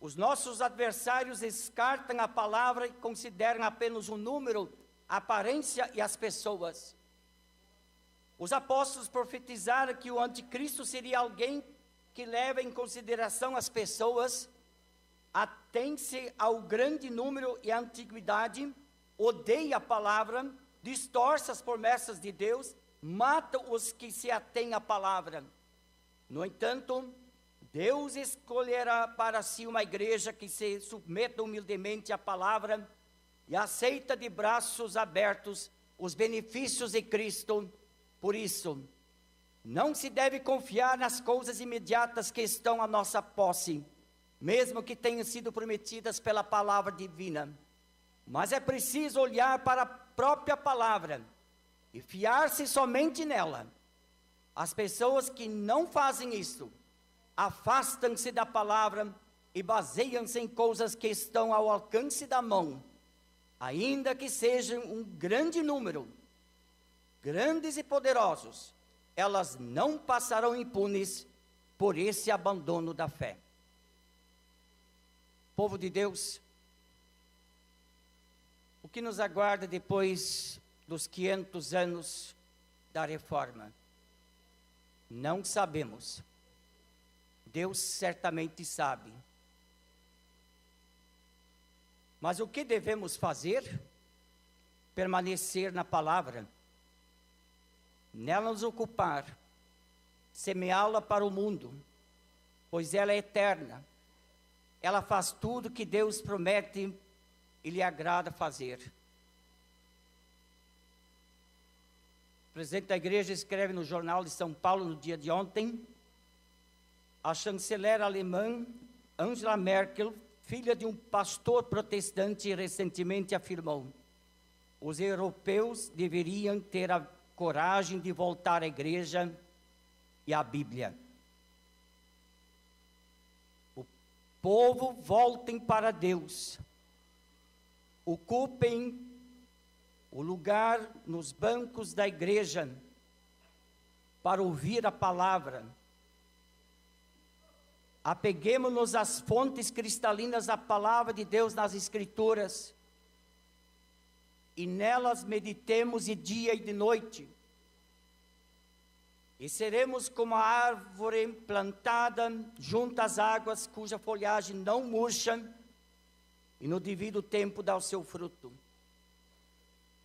os nossos adversários descartam a palavra e consideram apenas o número, a aparência e as pessoas. Os apóstolos profetizaram que o anticristo seria alguém que leva em consideração as pessoas, atém-se ao grande número e à antiguidade, odeia a palavra, distorce as promessas de Deus, mata os que se atêm à palavra. No entanto, Deus escolherá para si uma igreja que se submeta humildemente à palavra e aceita de braços abertos os benefícios de Cristo. Por isso, não se deve confiar nas coisas imediatas que estão à nossa posse, mesmo que tenham sido prometidas pela palavra divina. Mas é preciso olhar para a própria palavra e fiar-se somente nela. As pessoas que não fazem isso afastam-se da palavra e baseiam-se em coisas que estão ao alcance da mão, ainda que sejam um grande número, grandes e poderosos. Elas não passarão impunes por esse abandono da fé. Povo de Deus, o que nos aguarda depois dos 500 anos da reforma? Não sabemos. Deus certamente sabe. Mas o que devemos fazer? Permanecer na palavra, nela nos ocupar, semeá-la para o mundo, pois ela é eterna. Ela faz tudo que Deus promete e lhe agrada fazer. O presidente da igreja escreve no Jornal de São Paulo no dia de ontem: a chanceler alemã Angela Merkel, filha de um pastor protestante, recentemente afirmou: os europeus deveriam ter a coragem de voltar à igreja e à Bíblia. O povo, voltem para Deus. Ocupem o lugar nos bancos da igreja para ouvir a palavra. Apeguemo-nos às fontes cristalinas da palavra de Deus nas Escrituras e nelas meditemos de dia e de noite. E seremos como a árvore plantada junto às águas, cuja folhagem não murcha e no devido tempo dá o seu fruto.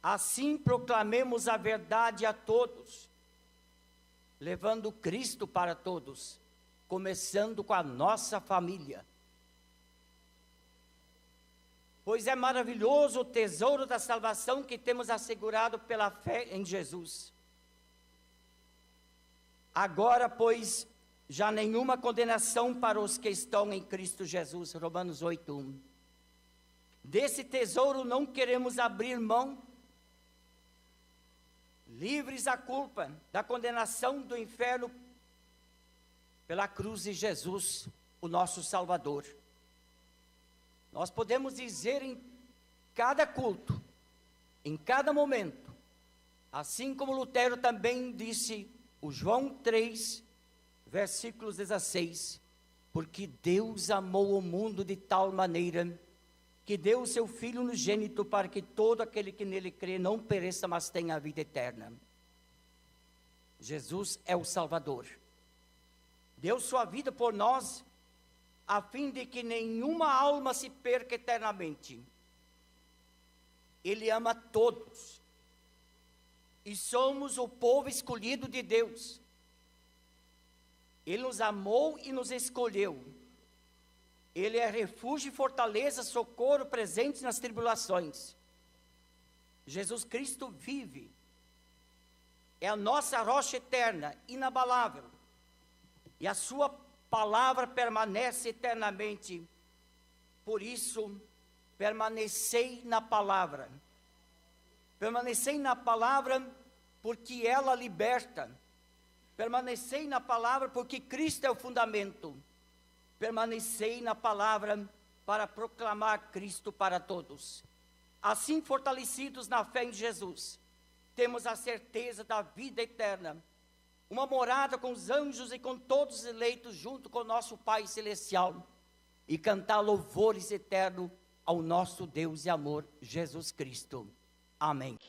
Assim proclamemos a verdade a todos, levando Cristo para todos, começando com a nossa família. Pois é maravilhoso o tesouro da salvação que temos assegurado pela fé em Jesus. Agora, pois, já nenhuma condenação para os que estão em Cristo Jesus. Romanos 8:1. Desse tesouro não queremos abrir mão, livres da culpa, da condenação do inferno, pela cruz de Jesus, o nosso Salvador. Nós podemos dizer em cada culto, em cada momento, assim como Lutero também disse, o João 3, versículos 16, porque Deus amou o mundo de tal maneira, que deu o seu Filho unigênito para que todo aquele que nele crê não pereça, mas tenha a vida eterna. Jesus é o Salvador. Deu sua vida por nós, a fim de que nenhuma alma se perca eternamente. Ele ama todos. E somos o povo escolhido de Deus. Ele nos amou e nos escolheu. Ele é refúgio e fortaleza, socorro presente nas tribulações. Jesus Cristo vive. É a nossa rocha eterna, inabalável. E a sua palavra permanece eternamente. Por isso, permanecei na palavra. Permanecei na palavra porque ela liberta. Permanecei na palavra porque Cristo é o fundamento. permanecei na palavra para proclamar Cristo para todos. Assim, fortalecidos na fé em Jesus, temos a certeza da vida eterna, uma morada com os anjos e com todos os eleitos junto com o nosso Pai Celestial, e cantar louvores eternos ao nosso Deus e amor, Jesus Cristo. Amém.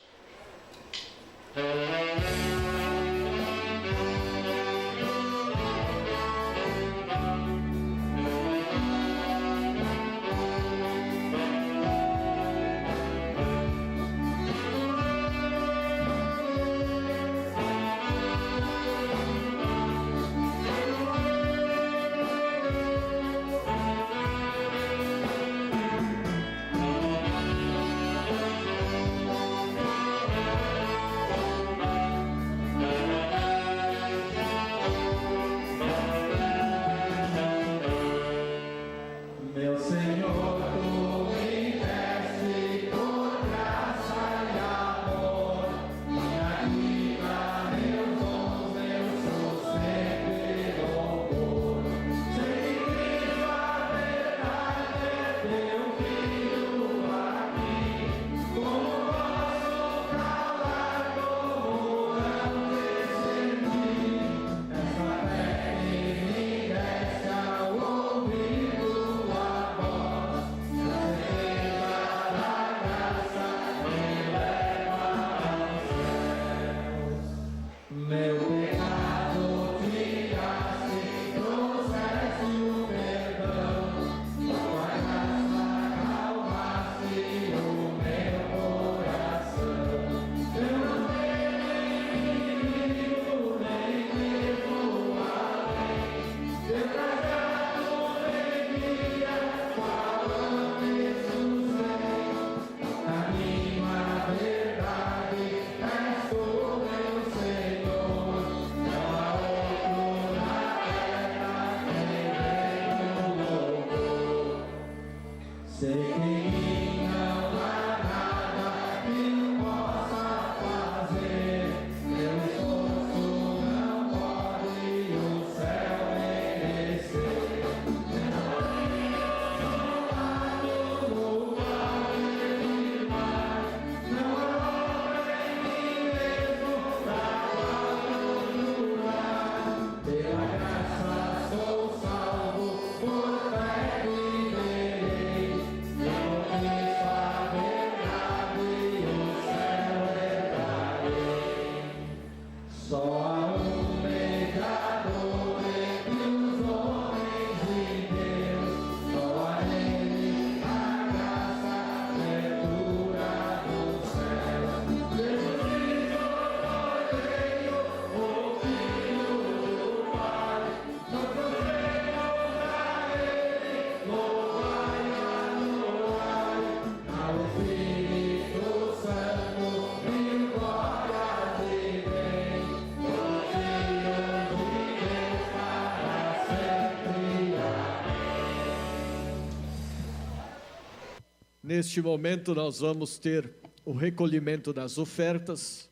Neste momento nós vamos ter o recolhimento das ofertas,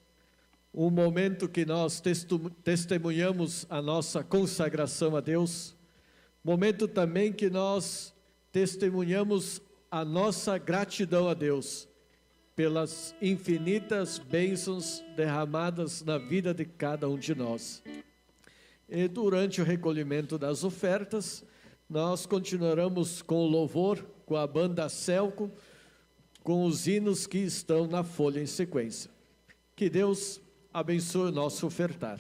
um momento que nós testemunhamos a nossa consagração a Deus, momento também que nós testemunhamos a nossa gratidão a Deus pelas infinitas bênçãos derramadas na vida de cada um de nós. E durante o recolhimento das ofertas, nós continuaremos com o louvor, com a banda Celco, com os hinos que estão na folha em sequência. Que Deus abençoe o nosso ofertar.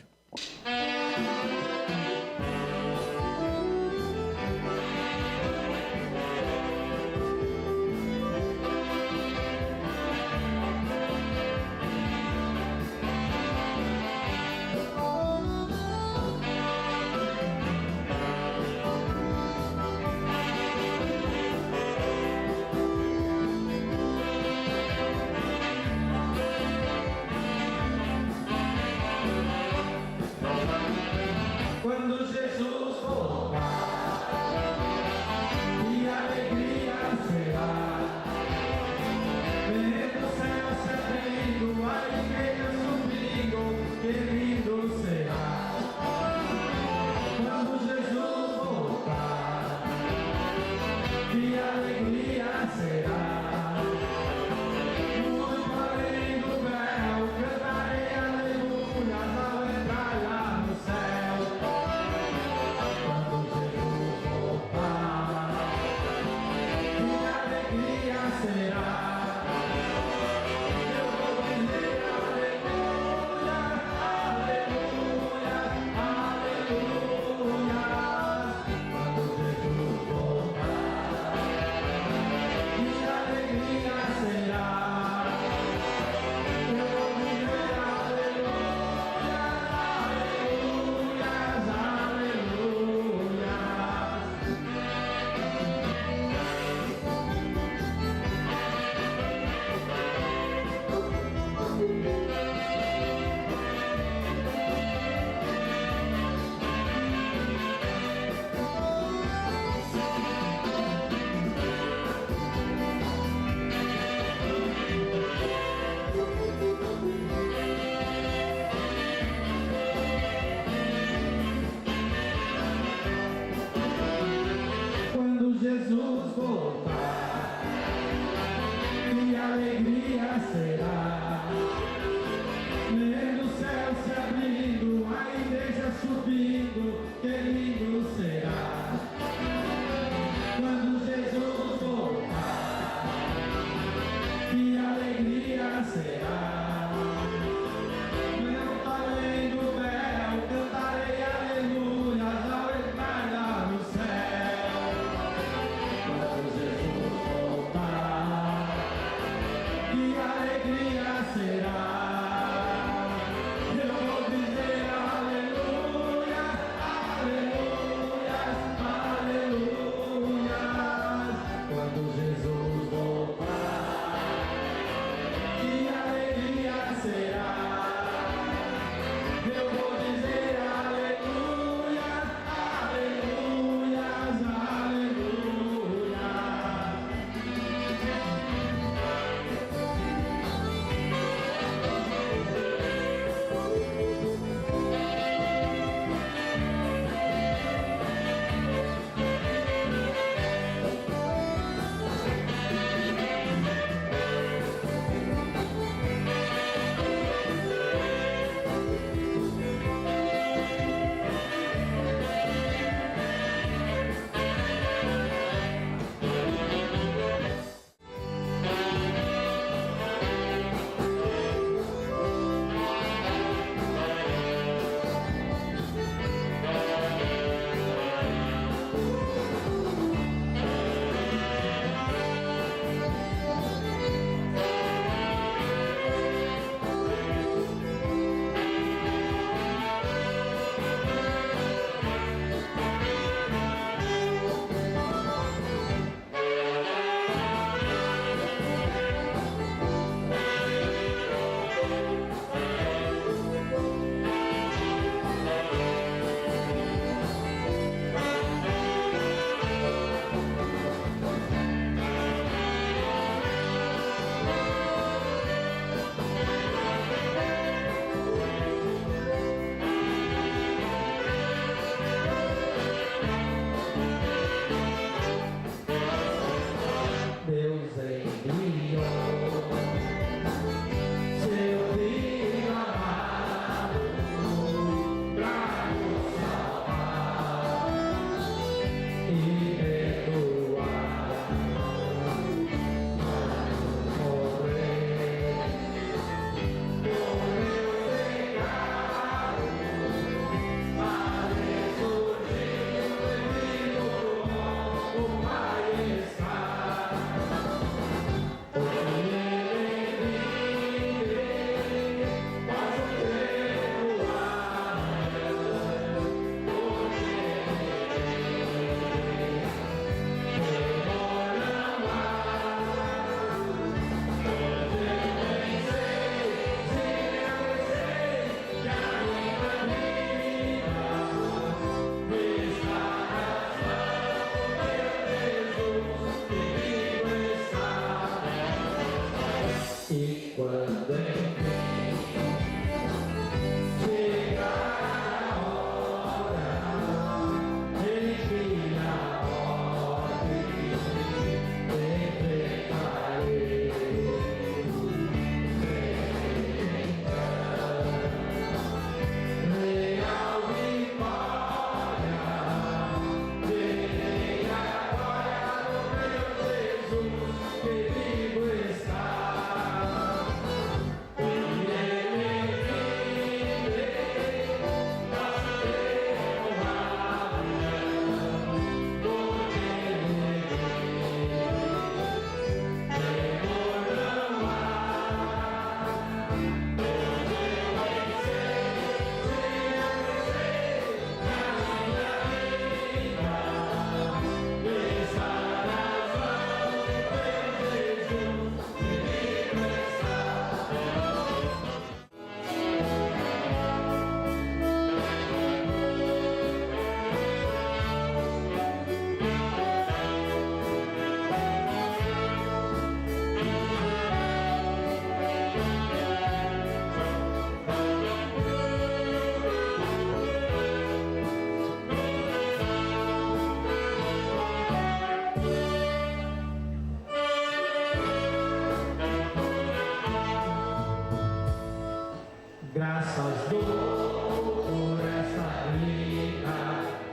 Graças dou por esta vida,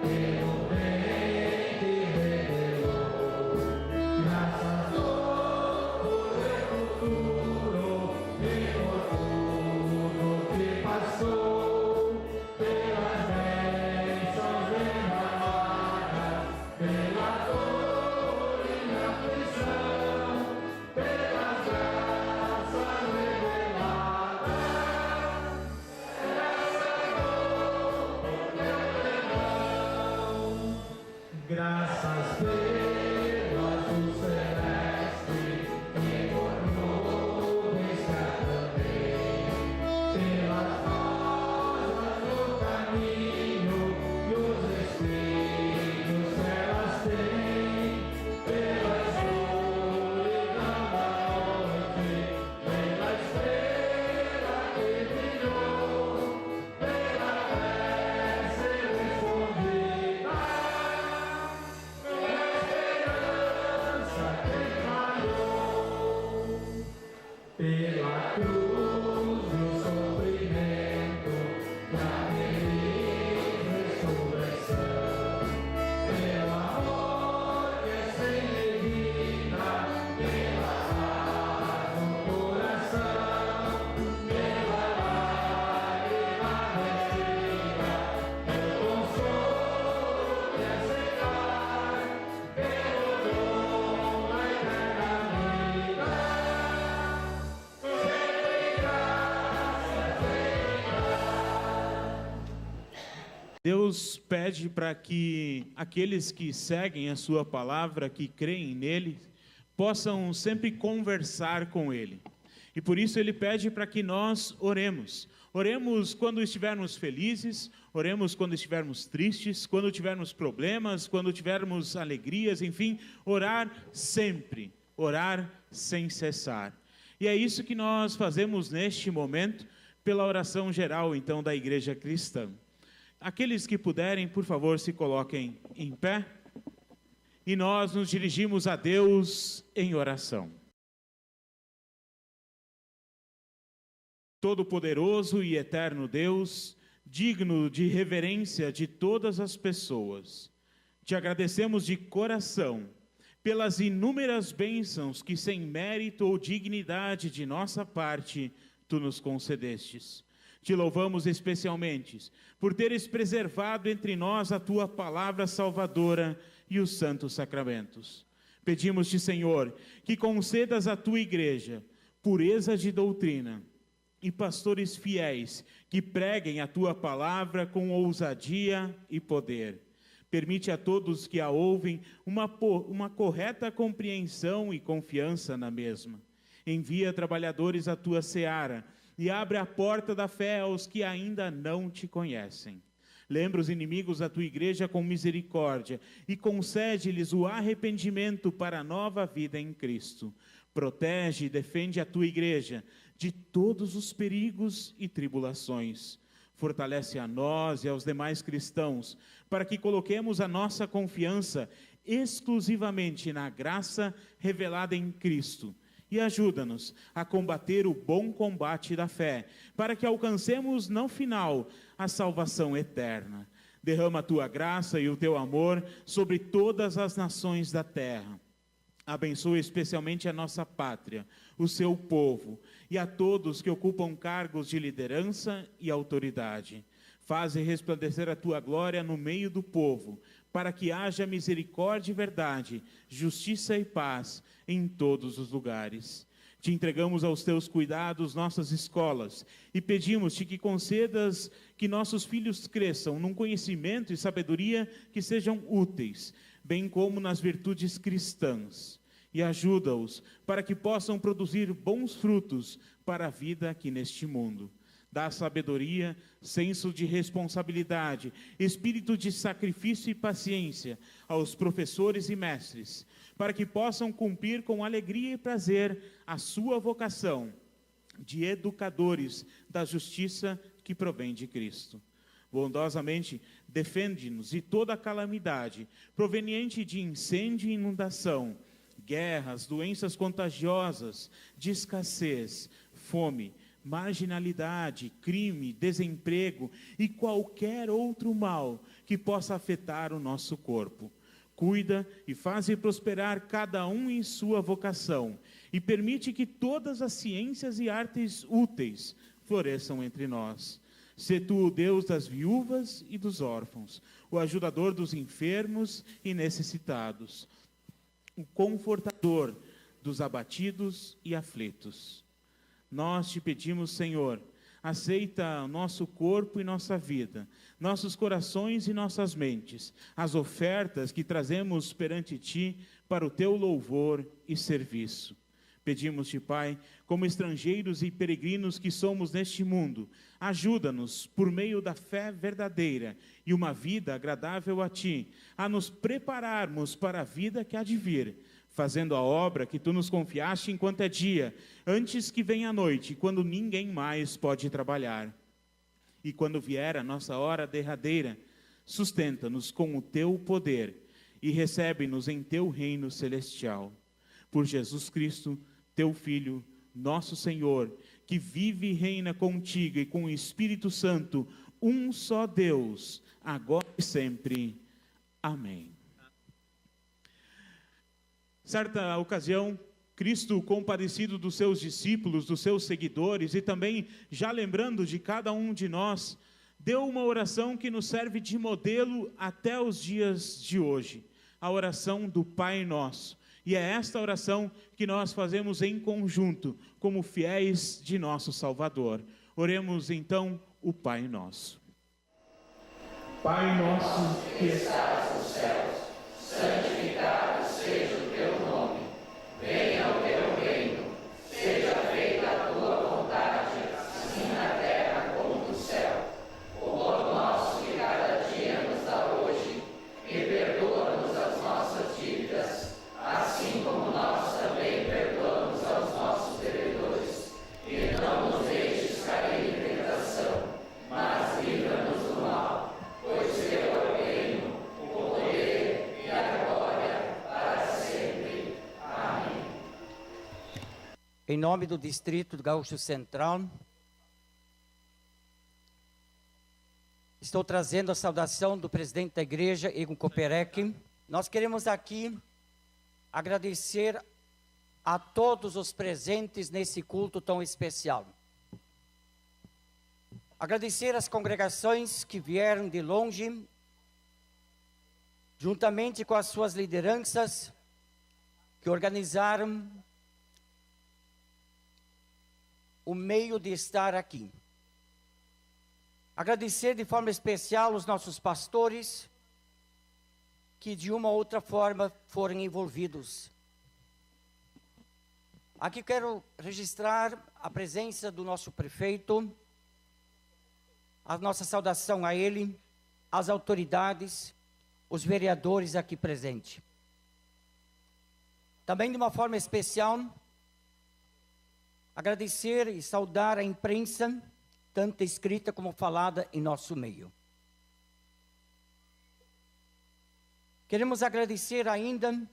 pelo bem que revelou. Graças dou por meu futuro e por tudo que passou, pelas bênçãos derramadas, pela dor e na aflição, pelas graças reveladas. Graças pelas luz celeste que por nuvens se aclamei, pelas rosas do caminho que os espinhos elas têm, pela escuridão da noite, pela estrela que brilhou, pela prece respondida. Pela cruz do sofrimento, da feliz ressurreição, pelo amor que é sem medida, pela paz no coração, pela lágrima vertida, pelo consolo que é sem par, pelo dom da eterna vida. Deus pede para que aqueles que seguem a sua palavra, que creem nele, possam sempre conversar com ele. E por isso ele pede para que nós oremos. Oremos quando estivermos felizes, oremos quando estivermos tristes, quando tivermos problemas, quando tivermos alegrias, enfim, orar sempre, orar sem cessar. E é isso que nós fazemos neste momento, pela oração geral, então, da Igreja Cristã. Aqueles que puderem, por favor, se coloquem em pé. E nós nos dirigimos a Deus em oração. Todo-Poderoso e Eterno Deus, digno de reverência de todas as pessoas, te agradecemos de coração pelas inúmeras bênçãos que, sem mérito ou dignidade de nossa parte, tu nos concedestes. Te louvamos especialmente por teres preservado entre nós a tua palavra salvadora e os santos sacramentos. Pedimos-te, Senhor, que concedas à tua igreja pureza de doutrina e pastores fiéis que preguem a tua palavra com ousadia e poder. Permite a todos que a ouvem uma correta compreensão e confiança na mesma. Envia trabalhadores à tua seara e abre a porta da fé aos que ainda não te conhecem. Lembra os inimigos da tua igreja com misericórdia e concede-lhes o arrependimento para a nova vida em Cristo. Protege e defende a tua igreja de todos os perigos e tribulações. Fortalece a nós e aos demais cristãos, para que coloquemos a nossa confiança exclusivamente na graça revelada em Cristo. E ajuda-nos a combater o bom combate da fé, para que alcancemos no final a salvação eterna. Derrama a tua graça e o teu amor sobre todas as nações da terra. Abençoa especialmente a nossa pátria, o seu povo e a todos que ocupam cargos de liderança e autoridade. Faze resplandecer a tua glória no meio do povo, para que haja misericórdia e verdade, justiça e paz em todos os lugares. Te entregamos aos teus cuidados nossas escolas e pedimos-te que concedas que nossos filhos cresçam num conhecimento e sabedoria que sejam úteis, bem como nas virtudes cristãs. E ajuda-os para que possam produzir bons frutos para a vida aqui neste mundo. Dá sabedoria, senso de responsabilidade, espírito de sacrifício e paciência aos professores e mestres, para que possam cumprir com alegria e prazer a sua vocação de educadores da justiça que provém de Cristo. Bondosamente, defende-nos de toda calamidade, proveniente de incêndio e inundação, guerras, doenças contagiosas, de escassez, fome, marginalidade, crime, desemprego e qualquer outro mal que possa afetar o nosso corpo. Cuida e faz prosperar cada um em sua vocação e permite que todas as ciências e artes úteis floresçam entre nós. Sê tu o Deus das viúvas e dos órfãos, o ajudador dos enfermos e necessitados, o confortador dos abatidos e aflitos. Nós te pedimos, Senhor, aceita nosso corpo e nossa vida, nossos corações e nossas mentes, as ofertas que trazemos perante Ti para o Teu louvor e serviço. Pedimos-te, Pai, como estrangeiros e peregrinos que somos neste mundo, ajuda-nos, por meio da fé verdadeira e uma vida agradável a Ti, a nos prepararmos para a vida que há de vir, fazendo a obra que Tu nos confiaste enquanto é dia, antes que venha a noite, quando ninguém mais pode trabalhar. E quando vier a nossa hora derradeira, sustenta-nos com o Teu poder e recebe-nos em Teu reino celestial. Por Jesus Cristo, Teu Filho, nosso Senhor, que vive e reina contigo e com o Espírito Santo, um só Deus, agora e sempre. Amém. Certa ocasião, Cristo, compadecido dos seus discípulos, dos seus seguidores e também já lembrando de cada um de nós, deu uma oração que nos serve de modelo até os dias de hoje, a oração do Pai Nosso. E é esta oração que nós fazemos em conjunto, como fiéis de nosso Salvador. Oremos então o Pai Nosso. Pai nosso que estás nos céus, santificado seja o teu nome. Venha o teu reino, seja feita a tua vontade, assim na terra como no céu. O pão nosso de cada dia nos dá hoje, e perdoa-nos as nossas dívidas, assim como nós também perdoamos aos nossos devedores. E não nos deixes cair em tentação, mas livra-nos do mal, pois teu é o reino, o poder e a glória para sempre. Amém. Em nome do Distrito do Gaúcho Central, estou trazendo a saudação do presidente da igreja, Egon Koperek. Nós queremos aqui agradecer a todos os presentes nesse culto tão especial. Agradecer às congregações que vieram de longe, juntamente com as suas lideranças, que organizaram o meio de estar aqui. Agradecer de forma especial os nossos pastores, que de uma ou outra forma foram envolvidos. Aqui quero registrar a presença do nosso prefeito, a nossa saudação a ele, às autoridades, os vereadores aqui presentes. Também de uma forma especial, agradecer e saudar a imprensa, tanto escrita como falada em nosso meio. Queremos agradecer ainda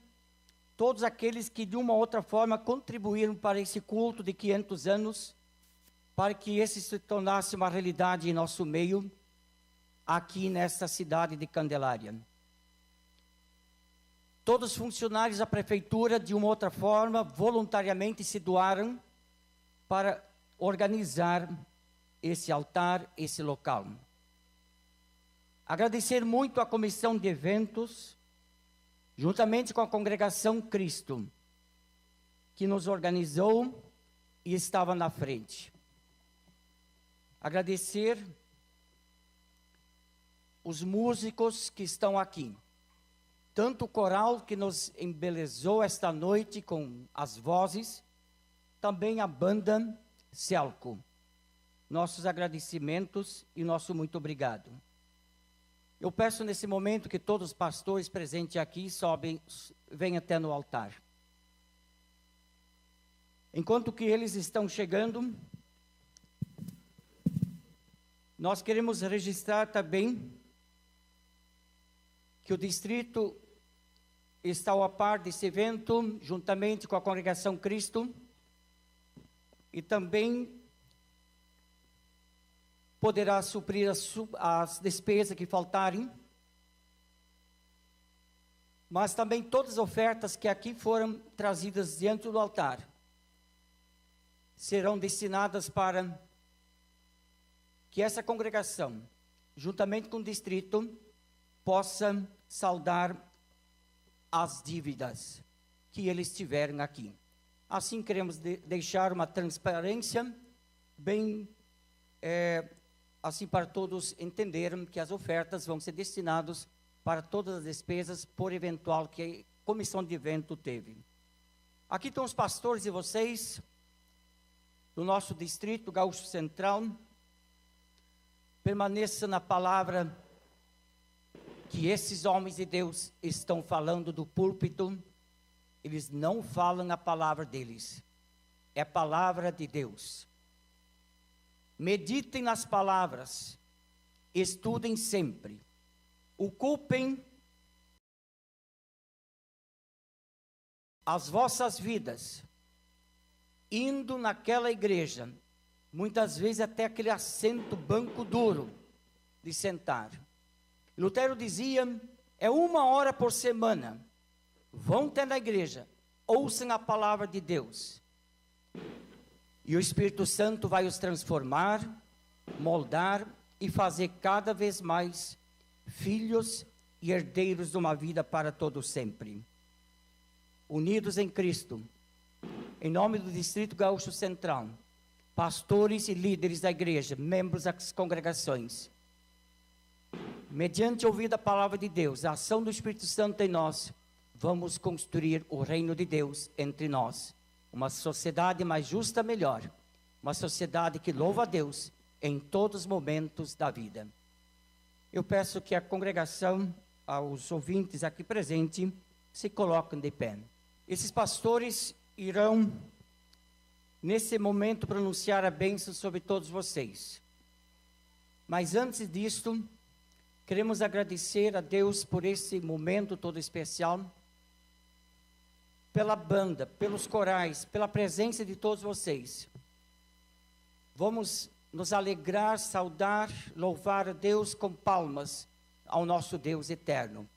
todos aqueles que de uma ou outra forma contribuíram para esse culto de 500 anos, para que esse se tornasse uma realidade em nosso meio, aqui nesta cidade de Candelária. Todos os funcionários da prefeitura, de uma ou outra forma, voluntariamente se doaram para organizar esse altar, esse local. Agradecer muito à comissão de eventos, juntamente com a congregação Cristo, que nos organizou e estava na frente. Agradecer os músicos que estão aqui, tanto o coral que nos embelezou esta noite com as vozes, também a banda Celco. Nossos agradecimentos e nosso muito obrigado. Eu peço nesse momento que todos os pastores presentes aqui venham até no altar. Enquanto que eles estão chegando, nós queremos registrar também que o distrito está ao par desse evento, juntamente com a congregação Cristo, e também poderá suprir as despesas que faltarem, mas também todas as ofertas que aqui foram trazidas diante do altar serão destinadas para que essa congregação, juntamente com o distrito, possa saldar as dívidas que eles tiverem aqui. Assim, queremos deixar uma transparência bem, assim, para todos entenderem que as ofertas vão ser destinadas para todas as despesas por eventual que a comissão de evento teve. Aqui estão os pastores de vocês, do nosso distrito Gaúcho Central. Permaneça na palavra que esses homens de Deus estão falando do púlpito. Eles não falam a palavra deles, é a palavra de Deus. Meditem nas palavras, estudem sempre, ocupem as vossas vidas, indo naquela igreja, muitas vezes até aquele assento, banco duro de sentar. Lutero dizia, é 1 hora por semana, vão até na igreja, ouçam a palavra de Deus, e o Espírito Santo vai os transformar, moldar e fazer cada vez mais filhos e herdeiros de uma vida para todo sempre. Unidos em Cristo, em nome do Distrito Gaúcho Central, pastores e líderes da igreja, membros das congregações, mediante ouvir a palavra de Deus, a ação do Espírito Santo em nós, vamos construir o reino de Deus entre nós. Uma sociedade mais justa, melhor. Uma sociedade que louva a Deus em todos os momentos da vida. Eu peço que a congregação, aos ouvintes aqui presentes, se coloquem de pé. Esses pastores irão, nesse momento, pronunciar a bênção sobre todos vocês. Mas antes disto, queremos agradecer a Deus por esse momento todo especial, pela banda, pelos corais, pela presença de todos vocês. Vamos nos alegrar, saudar, louvar a Deus com palmas ao nosso Deus eterno.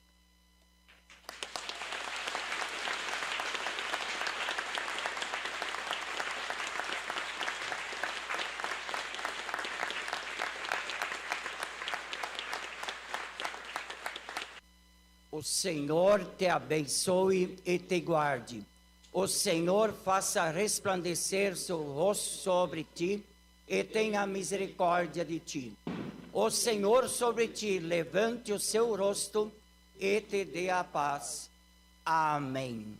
O Senhor te abençoe e te guarde. O Senhor faça resplandecer seu rosto sobre ti e tenha misericórdia de ti. O Senhor sobre ti levante o seu rosto e te dê a paz. Amém.